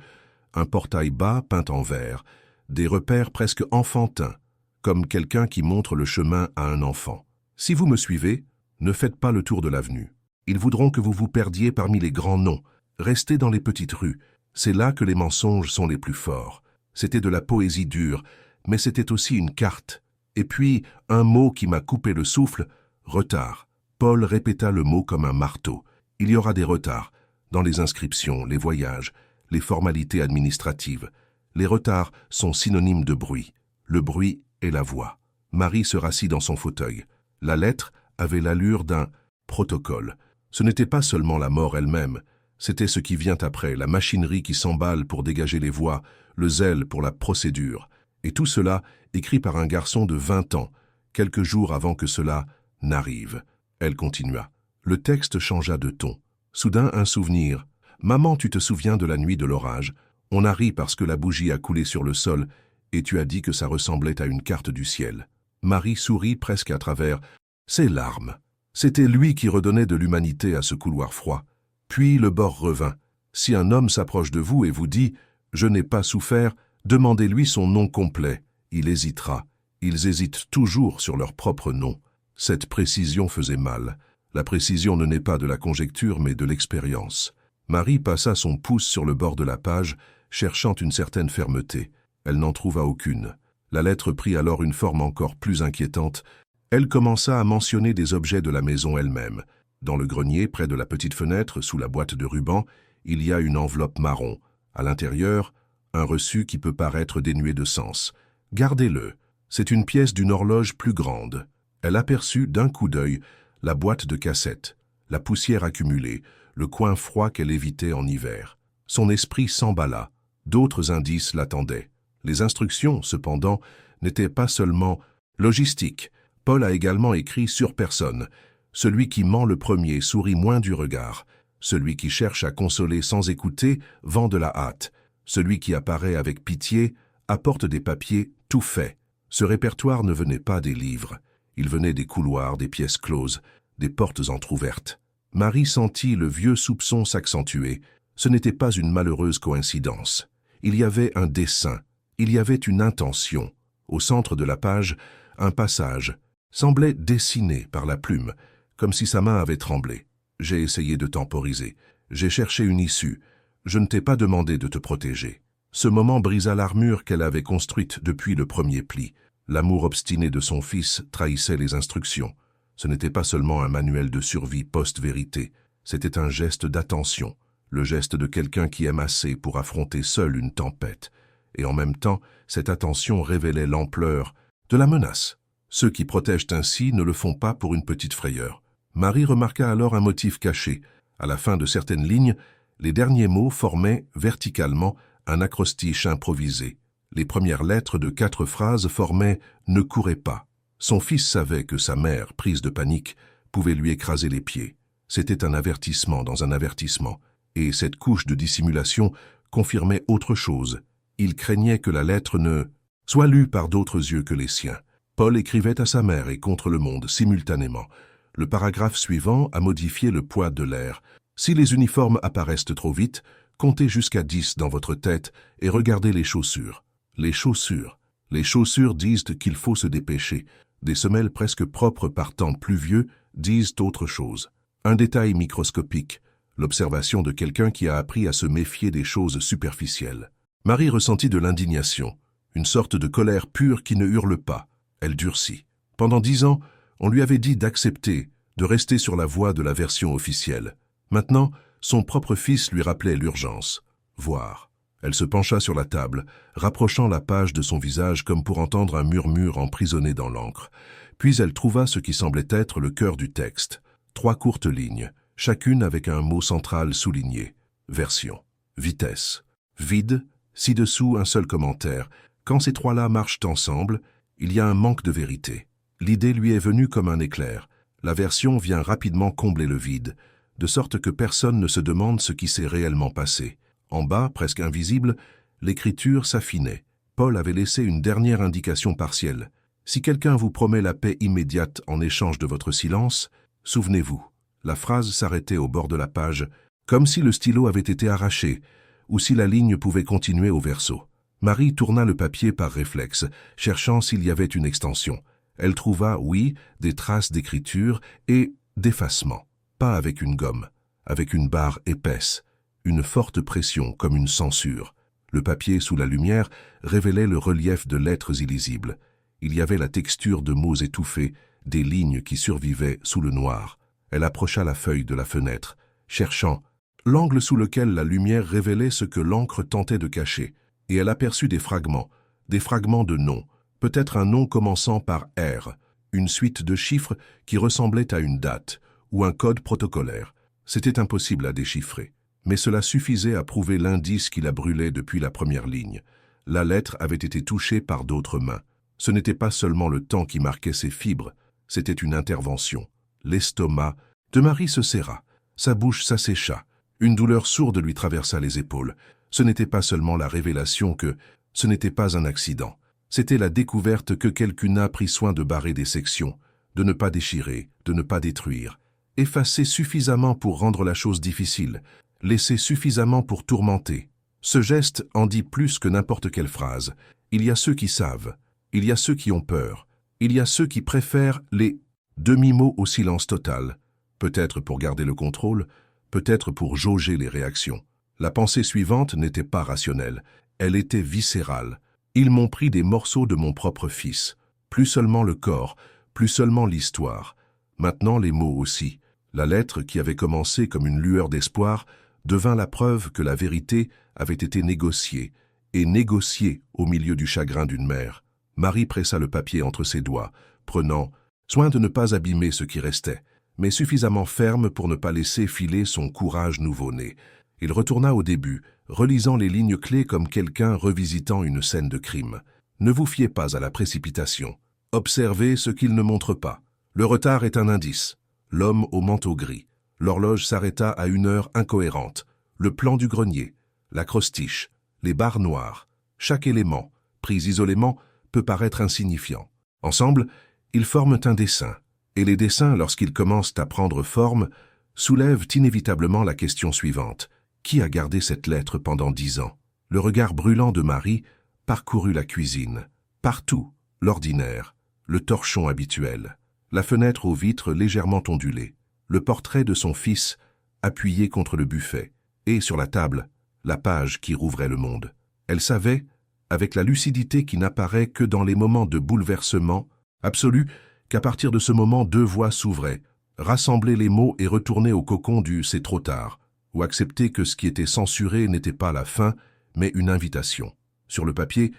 [SPEAKER 1] un portail bas peint en vert, des repères presque enfantins, comme quelqu'un qui montre le chemin à un enfant. Si vous me suivez, ne faites pas le tour de l'avenue. Ils voudront que vous vous perdiez parmi les grands noms. Restez dans les petites rues. C'est là que les mensonges sont les plus forts. C'était de la poésie dure, mais c'était aussi une carte. Et puis, un mot qui m'a coupé le souffle, retard. Paul répéta le mot comme un marteau. Il y aura des retards, dans les inscriptions, les voyages, les formalités administratives. Les retards sont synonymes de bruit. Le bruit est la voix. Marie se rassit dans son fauteuil. La lettre avait l'allure d'un protocole. Ce n'était pas seulement la mort elle-même, c'était ce qui vient après, la machinerie qui s'emballe pour dégager les voies, le zèle pour la procédure. Et tout cela écrit par un garçon de 20 ans, quelques jours avant que cela n'arrive. Elle continua. Le texte changea de ton. Soudain, un souvenir. « Maman, tu te souviens de la nuit de l'orage? On a ri parce que la bougie a coulé sur le sol et tu as dit que ça ressemblait à une carte du ciel. » Marie sourit presque à travers ses larmes. C'était lui qui redonnait de l'humanité à ce couloir froid. Puis le bord revint. Si un homme s'approche de vous et vous dit « Je n'ai pas souffert », demandez-lui son nom complet. Il hésitera. Ils hésitent toujours sur leur propre nom. Cette précision faisait mal. La précision ne naît pas de la conjecture mais de l'expérience. Marie passa son pouce sur le bord de la page, cherchant une certaine fermeté. Elle n'en trouva aucune. La lettre prit alors une forme encore plus inquiétante. Elle commença à mentionner des objets de la maison elle-même. Dans le grenier, près de la petite fenêtre, sous la boîte de ruban, il y a une enveloppe marron. À l'intérieur, un reçu qui peut paraître dénué de sens. Gardez-le. C'est une pièce d'une horloge plus grande. Elle aperçut d'un coup d'œil la boîte de cassette, la poussière accumulée, le coin froid qu'elle évitait en hiver. Son esprit s'emballa. D'autres indices l'attendaient. Les instructions, cependant, n'étaient pas seulement logistiques. Paul a également écrit sur personne. Celui qui ment le premier sourit moins du regard. Celui qui cherche à consoler sans écouter vend de la hâte. Celui qui apparaît avec pitié apporte des papiers tout faits. Ce répertoire ne venait pas des livres. Il venait des couloirs, des pièces closes, des portes entr'ouvertes. Marie sentit le vieux soupçon s'accentuer. Ce n'était pas une malheureuse coïncidence. Il y avait un dessein. Il y avait une intention. Au centre de la page, un passage. semblait dessiné par la plume, comme si sa main avait tremblé. J'ai essayé de temporiser. J'ai cherché une issue. Je ne t'ai pas demandé de te protéger. Ce moment brisa l'armure qu'elle avait construite depuis le premier pli. L'amour obstiné de son fils trahissait les instructions. Ce n'était pas seulement un manuel de survie post-vérité, c'était un geste d'attention, le geste de quelqu'un qui aime assez pour affronter seul une tempête. Et en même temps, cette attention révélait l'ampleur de la menace. Ceux qui protègent ainsi ne le font pas pour une petite frayeur. Marie remarqua alors un motif caché. À la fin de certaines lignes, les derniers mots formaient verticalement un acrostiche improvisé. Les premières lettres de 4 phrases formaient « Ne courez pas ». Son fils savait que sa mère, prise de panique, pouvait lui écraser les pieds. C'était un avertissement dans un avertissement, et cette couche de dissimulation confirmait autre chose. Il craignait que la lettre ne soit lue par d'autres yeux que les siens. Paul écrivait à sa mère et contre le monde simultanément. Le paragraphe suivant a modifié le poids de l'air. Si les uniformes apparaissent trop vite, comptez jusqu'à 10 dans votre tête et regardez les chaussures. Les chaussures. Les chaussures disent qu'il faut se dépêcher. Des semelles presque propres par temps pluvieux disent autre chose. Un détail microscopique, l'observation de quelqu'un qui a appris à se méfier des choses superficielles. Marie ressentit de l'indignation, une sorte de colère pure qui ne hurle pas. Elle durcit. Pendant 10 ans, on lui avait dit d'accepter, de rester sur la voie de la version officielle. Maintenant, son propre fils lui rappelait l'urgence. Voir. Elle se pencha sur la table, rapprochant la page de son visage comme pour entendre un murmure emprisonné dans l'encre. Puis elle trouva ce qui semblait être le cœur du texte. 3 courtes lignes, chacune avec un mot central souligné. Version. Vitesse. Vide. Ci-dessous un seul commentaire. Quand ces 3-là marchent ensemble, il y a un manque de vérité. L'idée lui est venue comme un éclair. La version vient rapidement combler le vide, de sorte que personne ne se demande ce qui s'est réellement passé. En bas, presque invisible, l'écriture s'affinait. Paul avait laissé une dernière indication partielle. Si quelqu'un vous promet la paix immédiate en échange de votre silence, souvenez-vous. La phrase s'arrêtait au bord de la page, comme si le stylo avait été arraché, ou si la ligne pouvait continuer au verso. Marie tourna le papier par réflexe, cherchant s'il y avait une extension. Elle trouva, oui, des traces d'écriture et d'effacement. Pas avec une gomme, avec une barre épaisse. Une forte pression comme une censure. Le papier sous la lumière révélait le relief de lettres illisibles. Il y avait la texture de mots étouffés, des lignes qui survivaient sous le noir. Elle approcha la feuille de la fenêtre, cherchant l'angle sous lequel la lumière révélait ce que l'encre tentait de cacher, et elle aperçut des fragments de noms, peut-être un nom commençant par R, une suite de chiffres qui ressemblaient à une date, ou un code protocolaire. C'était impossible à déchiffrer. Mais cela suffisait à prouver l'indice qui la brûlait depuis la première ligne. La lettre avait été touchée par d'autres mains. Ce n'était pas seulement le temps qui marquait ses fibres, c'était une intervention. L'estomac de Marie se serra, sa bouche s'assécha, une douleur sourde lui traversa les épaules. Ce n'était pas seulement la révélation que ce n'était pas un accident. C'était la découverte que quelqu'un a pris soin de barrer des sections, de ne pas déchirer, de ne pas détruire. Effacer suffisamment pour rendre la chose difficile, laisser suffisamment pour tourmenter. Ce geste en dit plus que n'importe quelle phrase. Il y a ceux qui savent, il y a ceux qui ont peur, il y a ceux qui préfèrent les demi-mots au silence total, peut-être pour garder le contrôle, peut-être pour jauger les réactions. La pensée suivante n'était pas rationnelle, elle était viscérale. Ils m'ont pris des morceaux de mon propre fils, plus seulement le corps, plus seulement l'histoire, maintenant les mots aussi. La lettre qui avait commencé comme une lueur d'espoir devint la preuve que la vérité avait été négociée, et négociée au milieu du chagrin d'une mère. Marie pressa le papier entre ses doigts, prenant soin de ne pas abîmer ce qui restait, mais suffisamment ferme pour ne pas laisser filer son courage nouveau-né. Il retourna au début, relisant les lignes clés comme quelqu'un revisitant une scène de crime. Ne vous fiez pas à la précipitation. Observez ce qu'il ne montre pas. Le retard est un indice. L'homme au manteau gris. L'horloge s'arrêta à une heure incohérente. Le plan du grenier, l'acrostiche, les barres noires. Chaque élément, pris isolément, peut paraître insignifiant. Ensemble, ils forment un dessin. Et les dessins, lorsqu'ils commencent à prendre forme, soulèvent inévitablement la question suivante. Qui a gardé cette lettre pendant 10 ans? Le regard brûlant de Marie parcourut la cuisine. Partout, l'ordinaire, le torchon habituel. la fenêtre aux vitres légèrement ondulées, le portrait de son fils appuyé contre le buffet, et sur la table, la page qui rouvrait le monde. Elle savait, avec la lucidité qui n'apparaît que dans les moments de bouleversement absolu, qu'à partir de ce moment 2 voies s'ouvraient, rassembler les mots et retourner au cocon du « c'est trop tard », ou accepter que ce qui était censuré n'était pas la fin, mais une invitation. Sur le papier,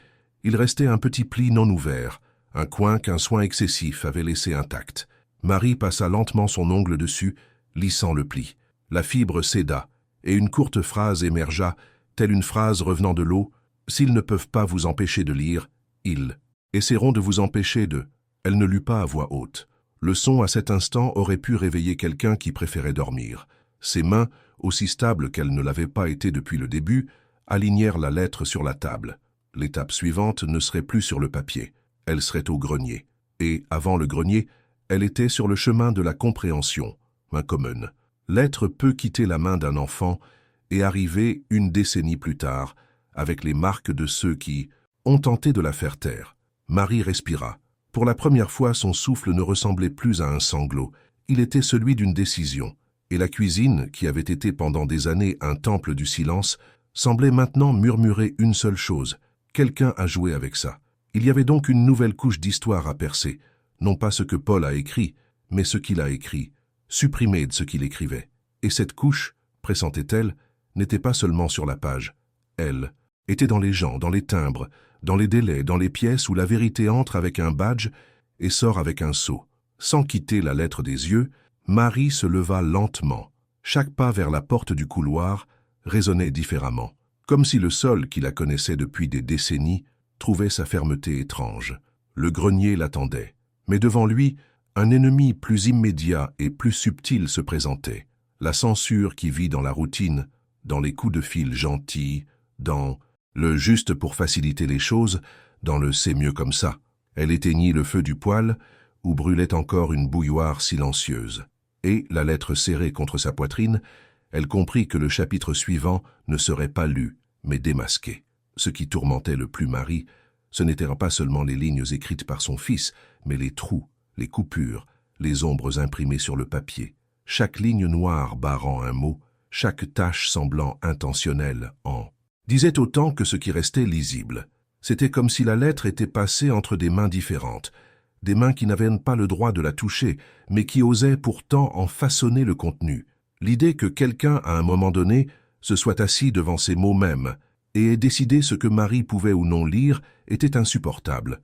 [SPEAKER 1] il restait un petit pli non ouvert, un coin qu'un soin excessif avait laissé intact. Marie passa lentement son ongle dessus, lissant le pli. La fibre céda, et une courte phrase émergea, telle une phrase revenant de l'eau. « S'ils ne peuvent pas vous empêcher de lire, ils essaieront de vous empêcher de... » Elle ne lut pas à voix haute. Le son à cet instant aurait pu réveiller quelqu'un qui préférait dormir. Ses mains, aussi stables qu'elles ne l'avaient pas été depuis le début, alignèrent la lettre sur la table. L'étape suivante ne serait plus sur le papier. Elle serait au grenier. Et, avant le grenier, elle était sur le chemin de la compréhension, commune. L'être peut quitter la main d'un enfant et arriver une décennie plus tard, avec les marques de ceux qui ont tenté de la faire taire. Marie respira. Pour la première fois, son souffle ne ressemblait plus à un sanglot. Il était celui d'une décision. Et la cuisine, qui avait été pendant des années un temple du silence, semblait maintenant murmurer une seule chose. Quelqu'un a joué avec ça. Il y avait donc une nouvelle couche d'histoire à percer. Non pas ce que Paul a écrit, mais ce qu'il a écrit, supprimé de ce qu'il écrivait. Et cette couche, pressentait-elle, n'était pas seulement sur la page. Elle était dans les gens, dans les timbres, dans les délais, dans les pièces où la vérité entre avec un badge et sort avec un sceau. Sans quitter la lettre des yeux, Marie se leva lentement. Chaque pas vers la porte du couloir résonnait différemment, comme si le sol qui la connaissait depuis des décennies trouvait sa fermeté étrange. Le grenier l'attendait, mais devant lui, un ennemi plus immédiat et plus subtil se présentait. La censure qui vit dans la routine, dans les coups de fil gentils, dans le juste pour faciliter les choses, dans le c'est mieux comme ça. Elle éteignit le feu du poêle, où brûlait encore une bouilloire silencieuse. Et, la lettre serrée contre sa poitrine, elle comprit que le chapitre suivant ne serait pas lu, mais démasqué. Ce qui tourmentait le plus Marie, ce n'étaient pas seulement les lignes écrites par son fils, mais les trous, les coupures, les ombres imprimées sur le papier. Chaque ligne noire barrant un mot, chaque tache semblant intentionnelle en disait autant que ce qui restait lisible. C'était comme si la lettre était passée entre des mains différentes, des mains qui n'avaient pas le droit de la toucher, mais qui osaient pourtant en façonner le contenu. L'idée que quelqu'un, à un moment donné, se soit assis devant ces mots mêmes et ait décidé ce que Marie pouvait ou non lire était insupportable.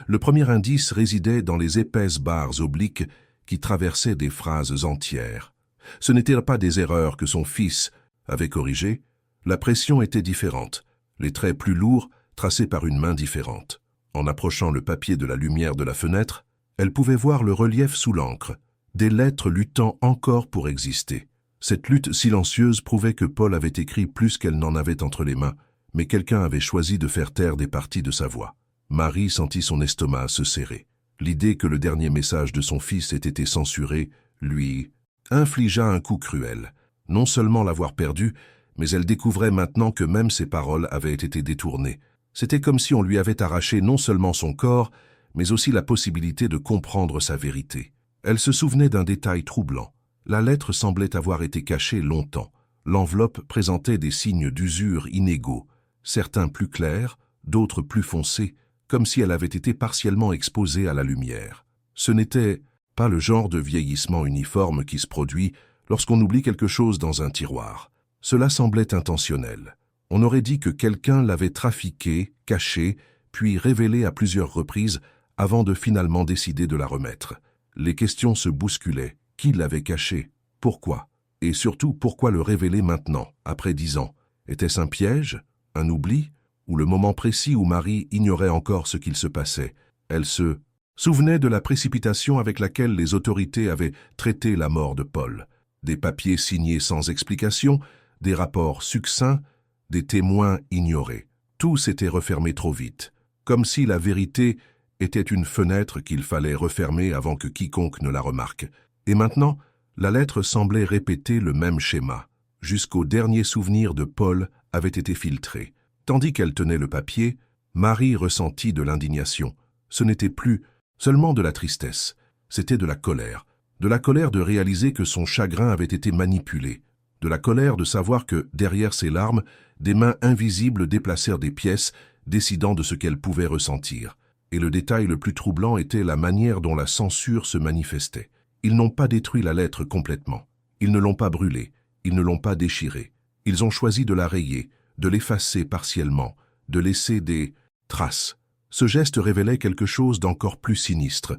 [SPEAKER 1] Le premier indice résidait dans les épaisses barres obliques qui traversaient des phrases entières. Ce n'étaient pas des erreurs que son fils avait corrigées. La pression était différente, les traits plus lourds, tracés par une main différente. En approchant le papier de la lumière de la fenêtre, elle pouvait voir le relief sous l'encre, des lettres luttant encore pour exister. Cette lutte silencieuse prouvait que Paul avait écrit plus qu'elle n'en avait entre les mains, mais quelqu'un avait choisi de faire taire des parties de sa voix. Marie sentit son estomac se serrer. L'idée que le dernier message de son fils ait été censuré lui infligea un coup cruel. Non seulement l'avoir perdu, mais elle découvrait maintenant que même ses paroles avaient été détournées. C'était comme si on lui avait arraché non seulement son corps, mais aussi la possibilité de comprendre sa vérité. Elle se souvenait d'un détail troublant. La lettre semblait avoir été cachée longtemps. L'enveloppe présentait des signes d'usure inégaux, certains plus clairs, d'autres plus foncés, comme si elle avait été partiellement exposée à la lumière. Ce n'était pas le genre de vieillissement uniforme qui se produit lorsqu'on oublie quelque chose dans un tiroir. Cela semblait intentionnel. On aurait dit que quelqu'un l'avait trafiqué, caché, puis révélé à plusieurs reprises avant de finalement décider de la remettre. Les questions se bousculaient. Qui l'avait caché? Pourquoi? Et surtout, pourquoi le révéler maintenant, après 10 ans? Était-ce un piège? Un oubli? Ou le moment précis où Marie ignorait encore ce qu'il se passait? Elle se souvenait de la précipitation avec laquelle les autorités avaient traité la mort de Paul. Des papiers signés sans explication, des rapports succincts, des témoins ignorés. Tout s'était refermé trop vite, comme si la vérité était une fenêtre qu'il fallait refermer avant que quiconque ne la remarque. Et maintenant, la lettre semblait répéter le même schéma. Jusqu'au dernier souvenir de Paul avait été filtré. Tandis qu'elle tenait le papier, Marie ressentit de l'indignation. Ce n'était plus seulement de la tristesse. C'était de la colère. De la colère de réaliser que son chagrin avait été manipulé. De la colère de savoir que, derrière ses larmes, des mains invisibles déplacèrent des pièces, décidant de ce qu'elle pouvait ressentir. Et le détail le plus troublant était la manière dont la censure se manifestait. Ils n'ont pas détruit la lettre complètement. Ils ne l'ont pas brûlée. Ils ne l'ont pas déchirée. Ils ont choisi de la rayer, de l'effacer partiellement, de laisser des traces. Ce geste révélait quelque chose d'encore plus sinistre.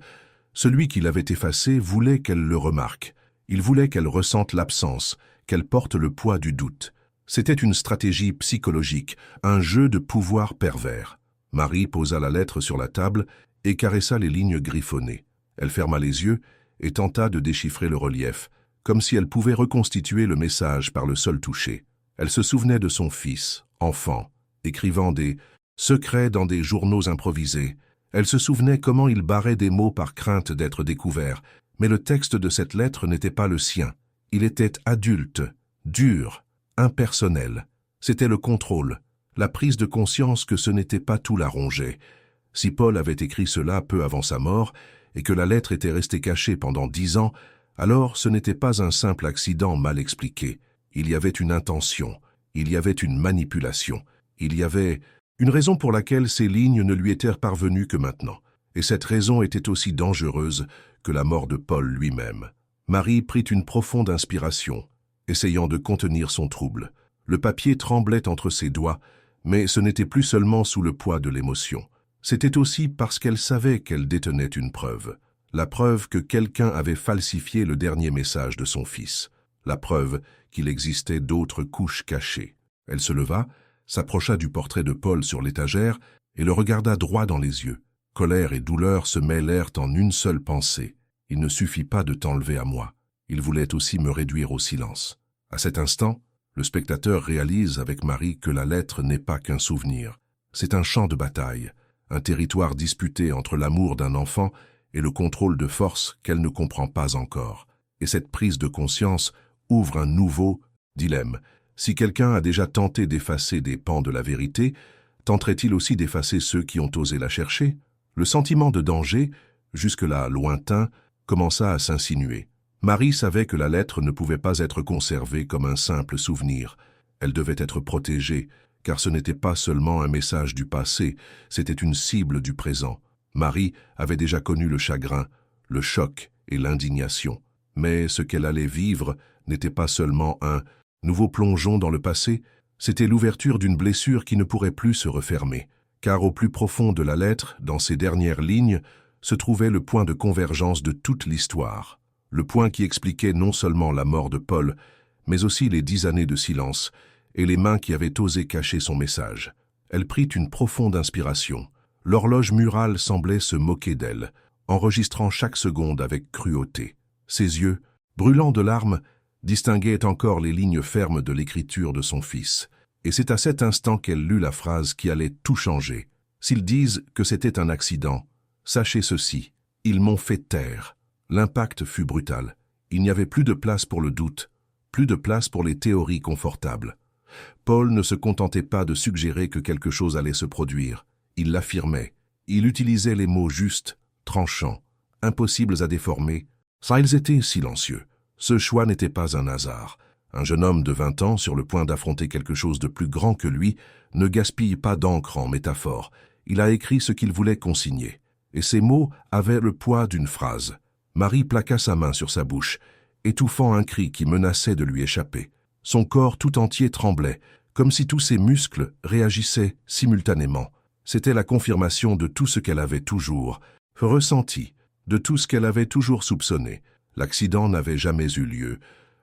[SPEAKER 1] Celui qui l'avait effacé voulait qu'elle le remarque. Il voulait qu'elle ressente l'absence, qu'elle porte le poids du doute. C'était une stratégie psychologique, un jeu de pouvoir pervers. Marie posa la lettre sur la table et caressa les lignes griffonnées. Elle ferma les yeux et tenta de déchiffrer le relief, comme si elle pouvait reconstituer le message par le seul toucher. Elle se souvenait de son fils, enfant, écrivant des secrets dans des journaux improvisés. Elle se souvenait comment il barrait des mots par crainte d'être découvert, mais le texte de cette lettre n'était pas le sien. Il était adulte, dur, impersonnel. C'était le contrôle, la prise de conscience que ce n'était pas tout la rongeait. Si Paul avait écrit cela peu avant sa mort, et que la lettre était restée cachée pendant 10 ans, alors ce n'était pas un simple accident mal expliqué. Il y avait une intention, il y avait une manipulation, il y avait une raison pour laquelle ces lignes ne lui étaient parvenues que maintenant. Et cette raison était aussi dangereuse que la mort de Paul lui-même. Marie prit une profonde inspiration, essayant de contenir son trouble. Le papier tremblait entre ses doigts, mais ce n'était plus seulement sous le poids de l'émotion. C'était aussi parce qu'elle savait qu'elle détenait une preuve. La preuve que quelqu'un avait falsifié le dernier message de son fils. La preuve qu'il existait d'autres couches cachées. Elle se leva, s'approcha du portrait de Paul sur l'étagère et le regarda droit dans les yeux. Colère et douleur se mêlèrent en une seule pensée. Il ne suffit pas de t'enlever à moi. Il voulait aussi me réduire au silence. À cet instant, le spectateur réalise avec Marie que la lettre n'est pas qu'un souvenir. C'est un champ de bataille, un territoire disputé entre l'amour d'un enfant et le contrôle de force qu'elle ne comprend pas encore. Et cette prise de conscience ouvre un nouveau dilemme. Si quelqu'un a déjà tenté d'effacer des pans de la vérité, tenterait-il aussi d'effacer ceux qui ont osé la chercher? Le sentiment de danger, jusque-là lointain, commença à s'insinuer. Marie savait que la lettre ne pouvait pas être conservée comme un simple souvenir. Elle devait être protégée, car ce n'était pas seulement un message du passé, c'était une cible du présent. Marie avait déjà connu le chagrin, le choc et l'indignation. Mais ce qu'elle allait vivre n'était pas seulement un nouveau plongeon dans le passé, c'était l'ouverture d'une blessure qui ne pourrait plus se refermer. Car au plus profond de la lettre, dans ces dernières lignes, se trouvait le point de convergence de toute l'histoire. Le point qui expliquait non seulement la mort de Paul, mais aussi les 10 années de silence et les mains qui avaient osé cacher son message. Elle prit une profonde inspiration. L'horloge murale semblait se moquer d'elle, enregistrant chaque seconde avec cruauté. Ses yeux, brûlants de larmes, distinguaient encore les lignes fermes de l'écriture de son fils. Et c'est à cet instant qu'elle lut la phrase qui allait tout changer. S'ils disent que c'était un accident, sachez ceci, ils m'ont fait taire. L'impact fut brutal. Il n'y avait plus de place pour le doute, plus de place pour les théories confortables. Paul ne se contentait pas de suggérer que quelque chose allait se produire. Il l'affirmait. Il utilisait les mots justes, tranchants, impossibles à déformer. Ça, ils étaient silencieux. Ce choix n'était pas un hasard. Un jeune homme de 20 ans, sur le point d'affronter quelque chose de plus grand que lui, ne gaspille pas d'encre en métaphore. Il a écrit ce qu'il voulait consigner. Et ces mots avaient le poids d'une phrase. Marie plaqua sa main sur sa bouche, étouffant un cri qui menaçait de lui échapper. Son corps tout entier tremblait, comme si tous ses muscles réagissaient simultanément. C'était la confirmation de tout ce qu'elle avait toujours ressenti, de tout ce qu'elle avait toujours soupçonné. L'accident n'avait jamais eu lieu.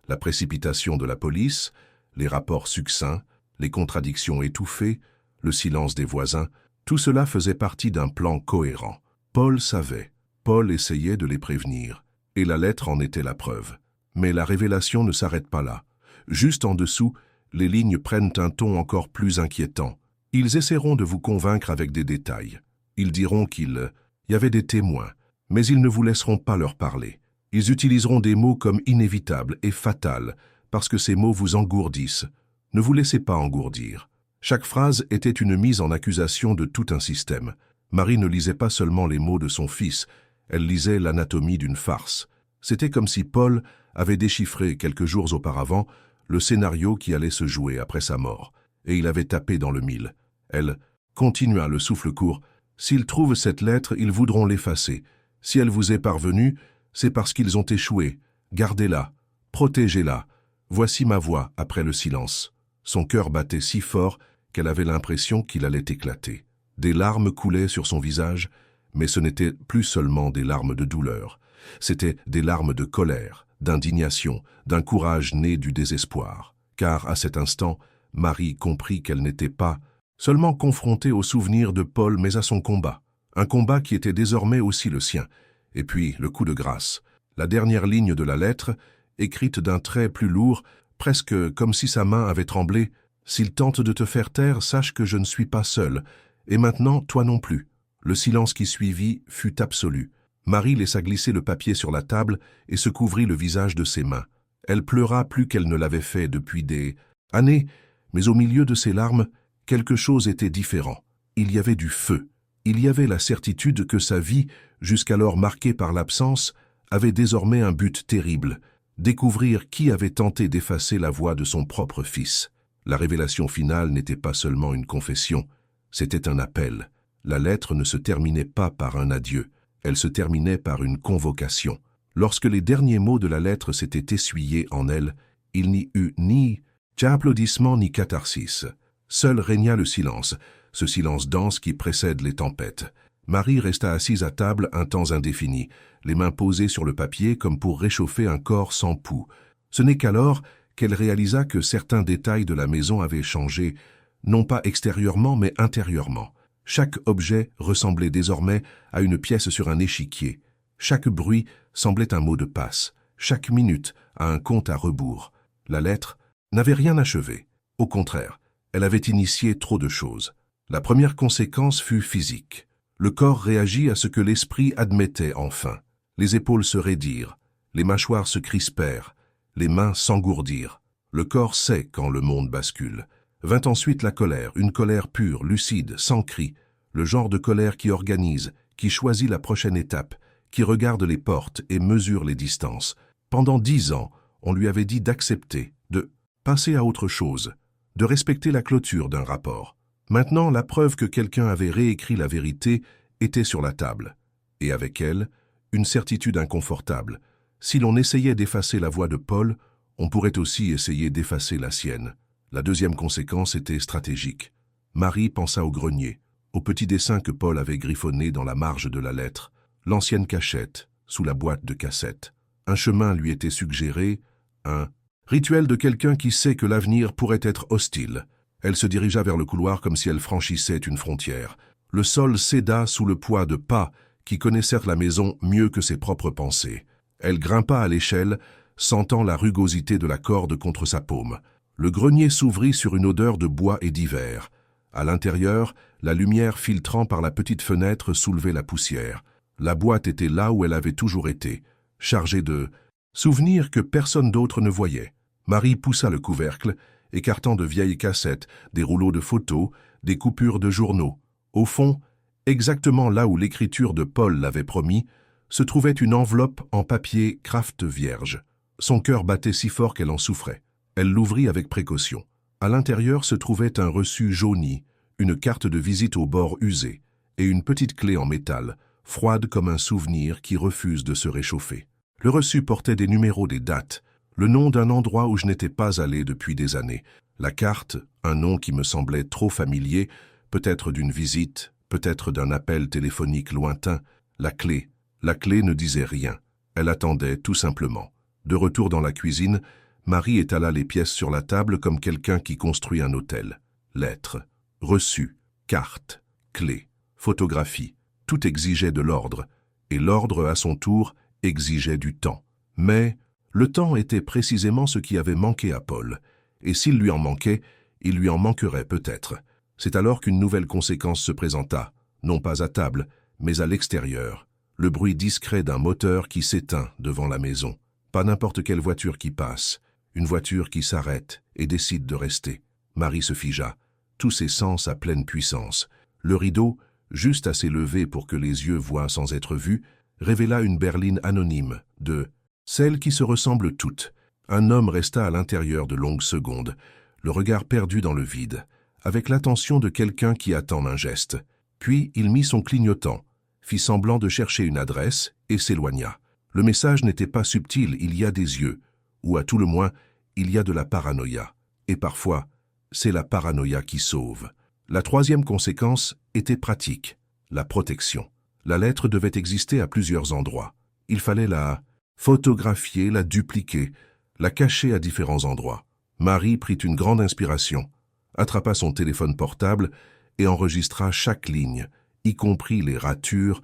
[SPEAKER 1] La précipitation de la police, les rapports succincts, les contradictions étouffées, le silence des voisins, tout cela faisait partie d'un plan cohérent. Paul savait. Paul essayait de les prévenir, et la lettre en était la preuve. Mais la révélation ne s'arrête pas là. Juste en dessous, les lignes prennent un ton encore plus inquiétant. Ils essaieront de vous convaincre avec des détails. Ils diront qu'il y avait des témoins, mais ils ne vous laisseront pas leur parler. Ils utiliseront des mots comme inévitable et fatal, parce que ces mots vous engourdissent. Ne vous laissez pas engourdir. Chaque phrase était une mise en accusation de tout un système. Marie ne lisait pas seulement les mots de son fils, Elle lisait l'anatomie d'une farce. C'était comme si Paul avait déchiffré quelques jours auparavant le scénario qui allait se jouer après sa mort, et il avait tapé dans le mille. Elle continua le souffle court. « S'ils trouvent cette lettre, ils voudront l'effacer. Si elle vous est parvenue, c'est parce qu'ils ont échoué. Gardez-la, protégez-la. Voici ma voix après le silence. » Son cœur battait si fort qu'elle avait l'impression qu'il allait éclater. Des larmes coulaient sur son visage, mais ce n'était plus seulement des larmes de douleur. C'étaient des larmes de colère, d'indignation, d'un courage né du désespoir. Car à cet instant, Marie comprit qu'elle n'était pas seulement confrontée au souvenir de Paul, mais à son combat. Un combat qui était désormais aussi le sien. Et puis, le coup de grâce. La dernière ligne de la lettre, écrite d'un trait plus lourd, presque comme si sa main avait tremblé. « S'il tente de te faire taire, sache que je ne suis pas seul. Et maintenant, toi non plus. » Le silence qui suivit fut absolu. Marie laissa glisser le papier sur la table et se couvrit le visage de ses mains. Elle pleura plus qu'elle ne l'avait fait depuis des années, mais au milieu de ses larmes, quelque chose était différent. Il y avait du feu. Il y avait la certitude que sa vie, jusqu'alors marquée par l'absence, avait désormais un but terrible, découvrir qui avait tenté d'effacer la voix de son propre fils. La révélation finale n'était pas seulement une confession, c'était un appel. La lettre ne se terminait pas par un adieu, elle se terminait par une convocation. Lorsque les derniers mots de la lettre s'étaient essuyés en elle, il n'y eut ni applaudissement ni catharsis. Seul régna le silence, ce silence dense qui précède les tempêtes. Marie resta assise à table un temps indéfini, les mains posées sur le papier comme pour réchauffer un corps sans pouls. Ce n'est qu'alors qu'elle réalisa que certains détails de la maison avaient changé, non pas extérieurement mais intérieurement. Chaque objet ressemblait désormais à une pièce sur un échiquier. Chaque bruit semblait un mot de passe, chaque minute à un compte à rebours. La lettre n'avait rien achevé. Au contraire, elle avait initié trop de choses. La première conséquence fut physique. Le corps réagit à ce que l'esprit admettait enfin. Les épaules se raidirent, les mâchoires se crispèrent, les mains s'engourdirent. Le corps sait quand le monde bascule. Vint ensuite la colère, une colère pure, lucide, sans cri, le genre de colère qui organise, qui choisit la prochaine étape, qui regarde les portes et mesure les distances. Pendant 10 ans, on lui avait dit d'accepter, de passer à autre chose, de respecter la clôture d'un rapport. Maintenant, la preuve que quelqu'un avait réécrit la vérité était sur la table, et avec elle, une certitude inconfortable. Si l'on essayait d'effacer la voix de Paul, on pourrait aussi essayer d'effacer la sienne. La deuxième conséquence était stratégique. Marie pensa au grenier, au petit dessin que Paul avait griffonné dans la marge de la lettre, l'ancienne cachette, sous la boîte de cassette. Un chemin lui était suggéré, un rituel de quelqu'un qui sait que l'avenir pourrait être hostile. Elle se dirigea vers le couloir comme si elle franchissait une frontière. Le sol céda sous le poids de pas qui connaissèrent la maison mieux que ses propres pensées. Elle grimpa à l'échelle, sentant la rugosité de la corde contre sa paume. Le grenier s'ouvrit sur une odeur de bois et d'hiver. À l'intérieur, la lumière filtrant par la petite fenêtre soulevait la poussière. La boîte était là où elle avait toujours été, chargée de souvenirs que personne d'autre ne voyait. Marie poussa le couvercle, écartant de vieilles cassettes, des rouleaux de photos, des coupures de journaux. Au fond, exactement là où l'écriture de Paul l'avait promis, se trouvait une enveloppe en papier Kraft vierge. Son cœur battait si fort qu'elle en souffrait. Elle l'ouvrit avec précaution. À l'intérieur se trouvait un reçu jauni, une carte de visite au bord usé, et une petite clé en métal, froide comme un souvenir qui refuse de se réchauffer. Le reçu portait des numéros, des dates, le nom d'un endroit où je n'étais pas allé depuis des années. La carte, un nom qui me semblait trop familier, peut-être d'une visite, peut-être d'un appel téléphonique lointain. La clé ne disait rien. Elle attendait tout simplement. De retour dans la cuisine, Marie étala les pièces sur la table comme quelqu'un qui construit un hôtel. Lettres, reçus, cartes, clés, photographies, tout exigeait de l'ordre, et l'ordre, à son tour, exigeait du temps. Mais le temps était précisément ce qui avait manqué à Paul, et s'il lui en manquait, il lui en manquerait peut-être. C'est alors qu'une nouvelle conséquence se présenta, non pas à table, mais à l'extérieur. Le bruit discret d'un moteur qui s'éteint devant la maison. Pas n'importe quelle voiture qui passe, une voiture qui s'arrête et décide de rester. Marie se figea, tous ses sens à pleine puissance. Le rideau, juste assez levé pour que les yeux voient sans être vus, révéla une berline anonyme, de celles qui se ressemblent toutes. Un homme resta à l'intérieur de longues secondes, le regard perdu dans le vide, avec l'attention de quelqu'un qui attend un geste. Puis il mit son clignotant, fit semblant de chercher une adresse et s'éloigna. Le message n'était pas subtil, il y a des yeux, ou à tout le moins, il y a de la paranoïa. Et parfois, c'est la paranoïa qui sauve. La troisième conséquence était pratique, la protection. La lettre devait exister à plusieurs endroits. Il fallait la photographier, la dupliquer, la cacher à différents endroits. Marie prit une grande inspiration, attrapa son téléphone portable et enregistra chaque ligne, y compris les ratures,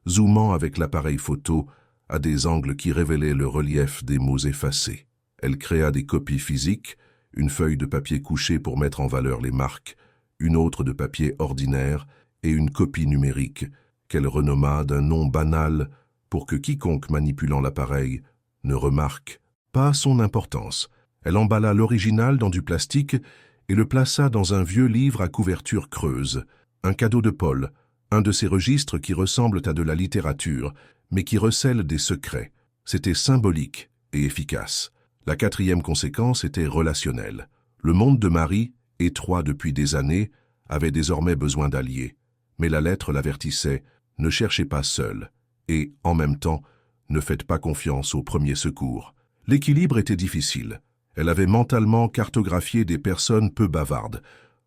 [SPEAKER 1] zoomant avec l'appareil photo à des angles qui révélaient le relief des mots effacés. Elle créa des copies physiques, une feuille de papier couché pour mettre en valeur les marques, une autre de papier ordinaire et une copie numérique qu'elle renomma d'un nom banal pour que quiconque manipulant l'appareil ne remarque pas son importance. Elle emballa l'original dans du plastique et le plaça dans un vieux livre à couverture creuse, un cadeau de Paul, un de ces registres qui ressemblent à de la littérature, mais qui recèlent des secrets. C'était symbolique et efficace. La quatrième conséquence était relationnelle. Le monde de Marie, étroit depuis des années, avait désormais besoin d'alliés. Mais la lettre l'avertissait, ne cherchez pas seul, et, en même temps, ne faites pas confiance aux premiers secours. L'équilibre était difficile. Elle avait mentalement cartographié des personnes peu bavardes,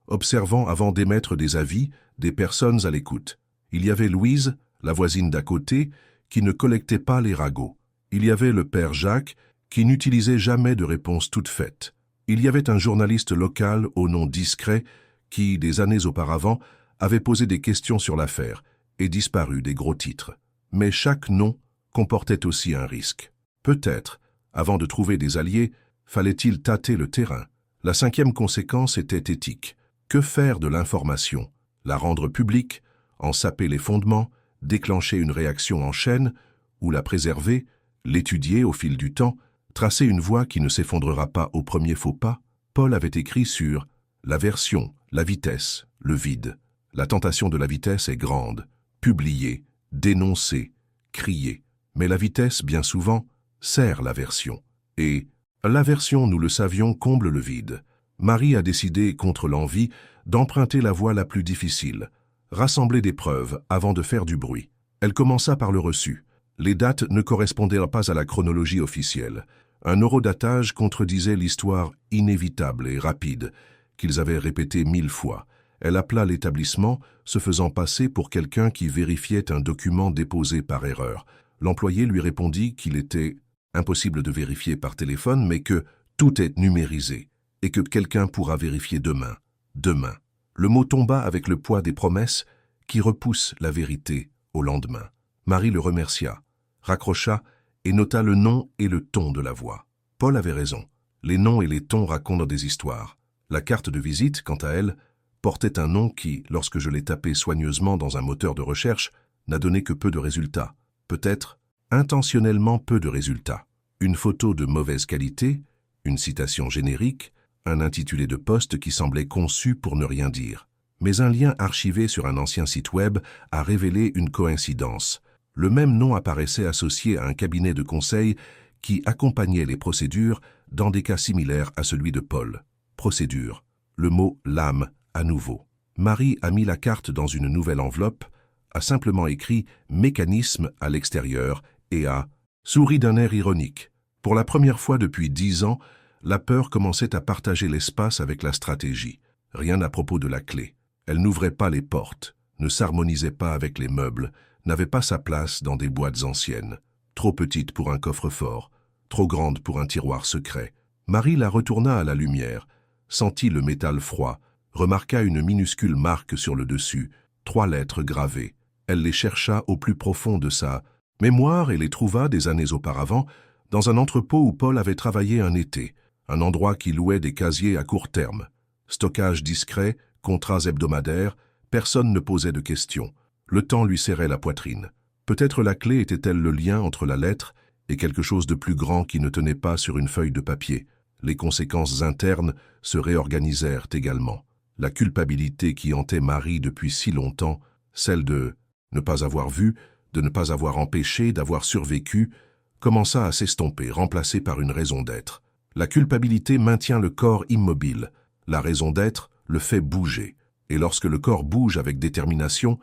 [SPEAKER 1] observant avant d'émettre des avis des personnes à l'écoute. Il y avait Louise, la voisine d'à côté, qui ne collectait pas les ragots. Il y avait le père Jacques, qui n'utilisait jamais de réponse toute faite. Il y avait un journaliste local au nom discret qui, des années auparavant, avait posé des questions sur l'affaire et disparu des gros titres. Mais chaque nom comportait aussi un risque. Peut-être, avant de trouver des alliés, fallait-il tâter le terrain. La cinquième conséquence était éthique. Que faire de l'information? La rendre publique, en saper les fondements, déclencher une réaction en chaîne, ou la préserver, l'étudier au fil du temps, tracer une voie qui ne s'effondrera pas au premier faux pas? Paul avait écrit sur l'aversion, la vitesse, le vide. La tentation de la vitesse est grande. Publier, dénoncer, crier. Mais la vitesse, bien souvent, sert l'aversion. Et l'aversion, nous le savions, comble le vide. Marie a décidé, contre l'envie, d'emprunter la voie la plus difficile, rassembler des preuves avant de faire du bruit. Elle commença par le reçu. Les dates ne correspondaient pas à la chronologie officielle. Un eurodatage contredisait l'histoire inévitable et rapide qu'ils avaient répétée 1000 fois. Elle appela l'établissement, se faisant passer pour quelqu'un qui vérifiait un document déposé par erreur. L'employé lui répondit qu'il était impossible de vérifier par téléphone, mais que tout est numérisé et que quelqu'un pourra vérifier demain. Demain. Le mot tomba avec le poids des promesses qui repoussent la vérité au lendemain. Marie le remercia, raccrocha et nota le nom et le ton de la voix. Paul avait raison. Les noms et les tons racontent des histoires. La carte de visite, quant à elle, portait un nom qui, lorsque je l'ai tapé soigneusement dans un moteur de recherche, n'a donné que peu de résultats. Peut-être intentionnellement peu de résultats. Une photo de mauvaise qualité, une citation générique, un intitulé de poste qui semblait conçu pour ne rien dire. Mais un lien archivé sur un ancien site web a révélé une coïncidence. Le même nom apparaissait associé à un cabinet de conseil qui accompagnait les procédures dans des cas similaires à celui de Paul. Procédure. Le mot « l'âme » à nouveau. Marie a mis la carte dans une nouvelle enveloppe, a simplement écrit « mécanisme » à l'extérieur et a souri d'un air ironique. Pour la première fois depuis 10 ans, la peur commençait à partager l'espace avec la stratégie. Rien à propos de la clé. Elle n'ouvrait pas les portes, ne s'harmonisait pas avec les meubles, n'avait pas sa place dans des boîtes anciennes. Trop petite pour un coffre-fort, trop grande pour un tiroir secret. Marie la retourna à la lumière, sentit le métal froid, remarqua une minuscule marque sur le dessus, 3 lettres gravées. Elle les chercha au plus profond de sa mémoire et les trouva des années auparavant dans un entrepôt où Paul avait travaillé un été, un endroit qui louait des casiers à court terme. Stockage discret, contrats hebdomadaires, personne ne posait de questions. Le temps lui serrait la poitrine. Peut-être la clé était-elle le lien entre la lettre et quelque chose de plus grand qui ne tenait pas sur une feuille de papier. Les conséquences internes se réorganisèrent également. La culpabilité qui hantait Marie depuis si longtemps, celle de ne pas avoir vu, de ne pas avoir empêché, d'avoir survécu, commença à s'estomper, remplacée par une raison d'être. La culpabilité maintient le corps immobile. La raison d'être le fait bouger. Et lorsque le corps bouge avec détermination,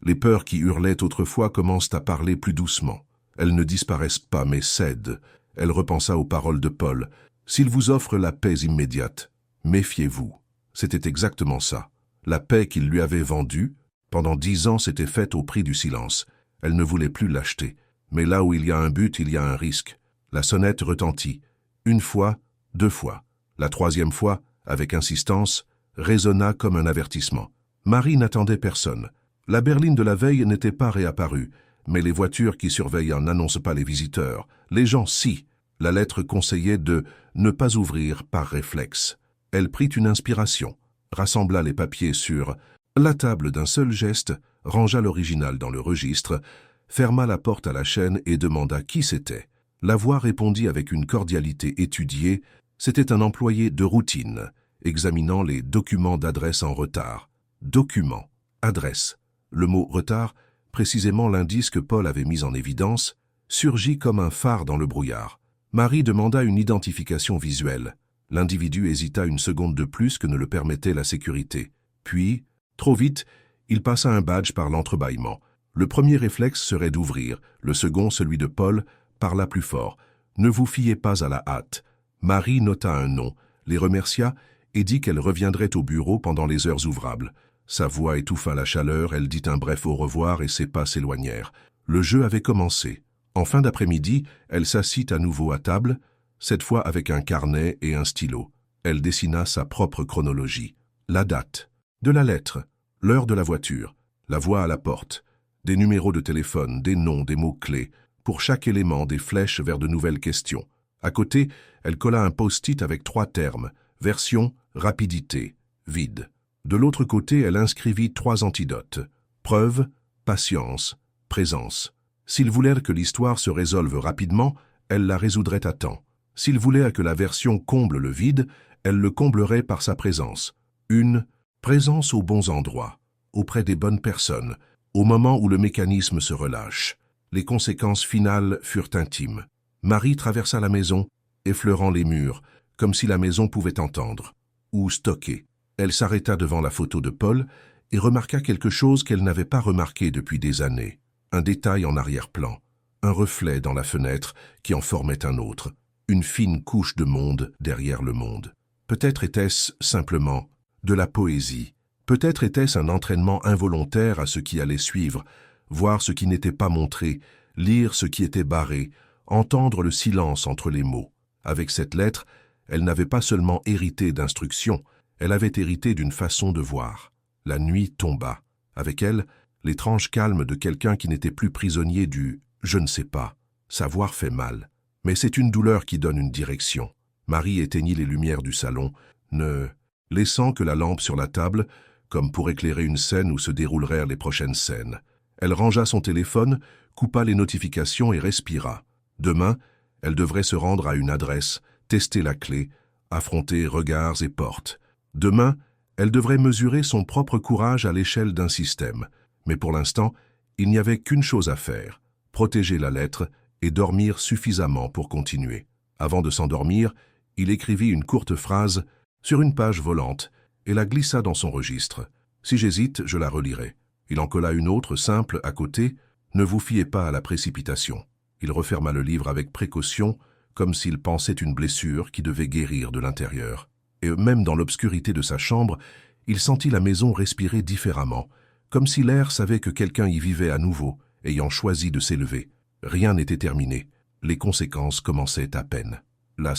[SPEAKER 1] les peurs qui hurlaient autrefois commencent à parler plus doucement. Elles ne disparaissent pas, mais cèdent. Elle repensa aux paroles de Paul. « S'il vous offre la paix immédiate, méfiez-vous. » C'était exactement ça. La paix qu'il lui avait vendue, pendant 10 ans, s'était faite au prix du silence. Elle ne voulait plus l'acheter. Mais là où il y a un but, il y a un risque. La sonnette retentit. 1 fois, 2 fois. La 3e fois, avec insistance, résonna comme un avertissement. Marie n'attendait personne. La berline de la veille n'était pas réapparue, mais les voitures qui surveillent n'annoncent pas les visiteurs. Les gens, si. La lettre conseillait de ne pas ouvrir par réflexe. Elle prit une inspiration, rassembla les papiers sur la table d'un seul geste, rangea l'original dans le registre, ferma la porte à la chaîne et demanda qui c'était. La voix répondit avec une cordialité étudiée. C'était un employé de routine, examinant les documents d'adresse en retard. Documents, adresse. Le mot « retard », précisément l'indice que Paul avait mis en évidence, surgit comme un phare dans le brouillard. Marie demanda une identification visuelle. L'individu hésita une seconde de plus que ne le permettait la sécurité. Puis, trop vite, il passa un badge par l'entrebâillement. Le premier réflexe serait d'ouvrir, le second, celui de Paul, parla plus fort. « Ne vous fiez pas à la hâte. » Marie nota un nom, les remercia et dit qu'elle reviendrait au bureau pendant les heures ouvrables. Sa voix étouffa la chaleur, elle dit un bref au revoir et ses pas s'éloignèrent. Le jeu avait commencé. En fin d'après-midi, elle s'assit à nouveau à table, cette fois avec un carnet et un stylo. Elle dessina sa propre chronologie. La date, de la lettre, l'heure de la voiture, la voix à la porte, des numéros de téléphone, des noms, des mots-clés, pour chaque élément des flèches vers de nouvelles questions. À côté, elle colla un post-it avec 3 termes, version, rapidité, vide. De l'autre côté, elle inscrivit 3 antidotes, preuve, patience, présence. S'il voulait que l'histoire se résolve rapidement, elle la résoudrait à temps. S'il voulait que la version comble le vide, elle le comblerait par sa présence. Une présence aux bons endroits, auprès des bonnes personnes, au moment où le mécanisme se relâche. Les conséquences finales furent intimes. Marie traversa la maison, effleurant les murs, comme si la maison pouvait entendre, ou stocker. Elle s'arrêta devant la photo de Paul et remarqua quelque chose qu'elle n'avait pas remarqué depuis des années. Un détail en arrière-plan, un reflet dans la fenêtre qui en formait un autre, une fine couche de monde derrière le monde. Peut-être était-ce simplement de la poésie. Peut-être était-ce un entraînement involontaire à ce qui allait suivre, voir ce qui n'était pas montré, lire ce qui était barré, entendre le silence entre les mots. Avec cette lettre, elle n'avait pas seulement hérité d'instructions, elle avait hérité d'une façon de voir. La nuit tomba. Avec elle, l'étrange calme de quelqu'un qui n'était plus prisonnier du « je ne sais pas ». Savoir fait mal. Mais c'est une douleur qui donne une direction. Marie éteignit les lumières du salon, ne laissant que la lampe sur la table, comme pour éclairer une scène où se dérouleraient les prochaines scènes. Elle rangea son téléphone, coupa les notifications et respira. Demain, elle devrait se rendre à une adresse, tester la clé, affronter regards et portes. Demain, elle devrait mesurer son propre courage à l'échelle d'un système. Mais pour l'instant, il n'y avait qu'une chose à faire, protéger la lettre et dormir suffisamment pour continuer. Avant de s'endormir, il écrivit une courte phrase sur une page volante et la glissa dans son registre. Si j'hésite, je la relirai. Il en colla une autre simple à côté. Ne vous fiez pas à la précipitation. Il referma le livre avec précaution, comme s'il pensait une blessure qui devait guérir de l'intérieur. Et même dans l'obscurité de sa chambre, il sentit la maison respirer différemment, comme si l'air savait que quelqu'un y vivait à nouveau, ayant choisi de s'élever. Rien n'était terminé. Les conséquences commençaient à peine. La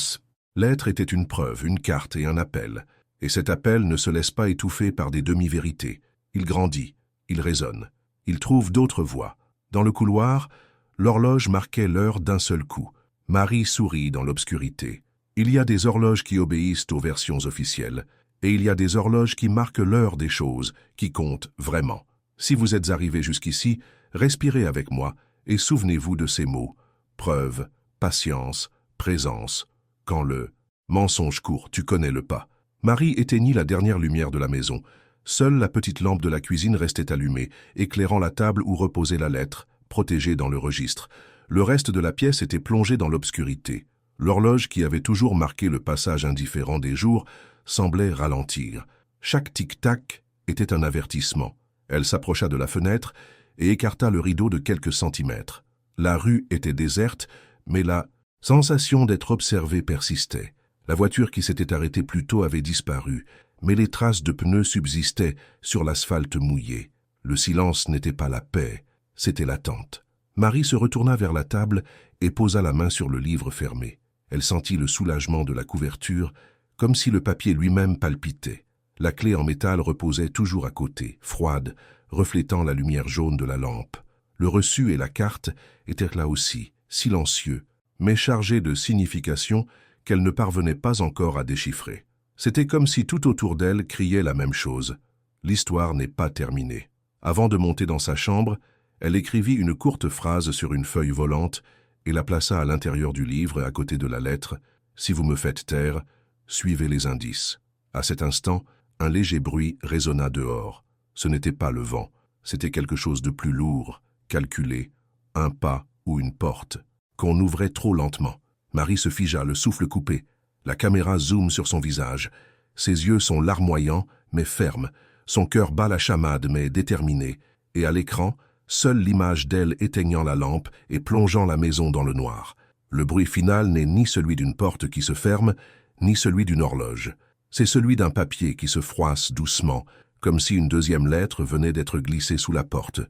[SPEAKER 1] lettre était une preuve, une carte et un appel. Et cet appel ne se laisse pas étouffer par des demi-vérités. Il grandit, il résonne, il trouve d'autres voies. Dans le couloir, l'horloge marquait l'heure d'un seul coup. Marie sourit dans l'obscurité. Il y a des horloges qui obéissent aux versions officielles, et il y a des horloges qui marquent l'heure des choses, qui comptent vraiment. Si vous êtes arrivé jusqu'ici, respirez avec moi et souvenez-vous de ces mots. Preuve, patience, présence. Quand le mensonge court, tu connais le pas. Marie éteignit la dernière lumière de la maison. Seule la petite lampe de la cuisine restait allumée, éclairant la table où reposait la lettre, protégée dans le registre. Le reste de la pièce était plongé dans l'obscurité. L'horloge qui avait toujours marqué le passage indifférent des jours semblait ralentir. Chaque tic-tac était un avertissement. Elle s'approcha de la fenêtre et écarta le rideau de quelques centimètres. La rue était déserte, mais la sensation d'être observée persistait. La voiture qui s'était arrêtée plus tôt avait disparu, mais les traces de pneus subsistaient sur l'asphalte mouillé. Le silence n'était pas la paix, c'était l'attente. Marie se retourna vers la table et posa la main sur le livre fermé. Elle sentit le soulagement de la couverture, comme si le papier lui-même palpitait. La clé en métal reposait toujours à côté, froide, reflétant la lumière jaune de la lampe. Le reçu et la carte étaient là aussi, silencieux, mais chargés de signification qu'elle ne parvenait pas encore à déchiffrer. C'était comme si tout autour d'elle criait la même chose. L'histoire n'est pas terminée. Avant de monter dans sa chambre, elle écrivit une courte phrase sur une feuille volante et la plaça à l'intérieur du livre à côté de la lettre. « Si vous me faites taire, suivez les indices. » À cet instant, un léger bruit résonna dehors. Ce n'était pas le vent, c'était quelque chose de plus lourd, calculé, un pas ou une porte, qu'on ouvrait trop lentement. Marie se figea, le souffle coupé. La caméra zoome sur son visage. Ses yeux sont larmoyants, mais fermes. Son cœur bat la chamade, mais déterminé. Et à l'écran, seule l'image d'elle éteignant la lampe et plongeant la maison dans le noir. Le bruit final n'est ni celui d'une porte qui se ferme, ni celui d'une horloge. C'est celui d'un papier qui se froisse doucement, comme si une deuxième lettre venait d'être glissée sous la porte.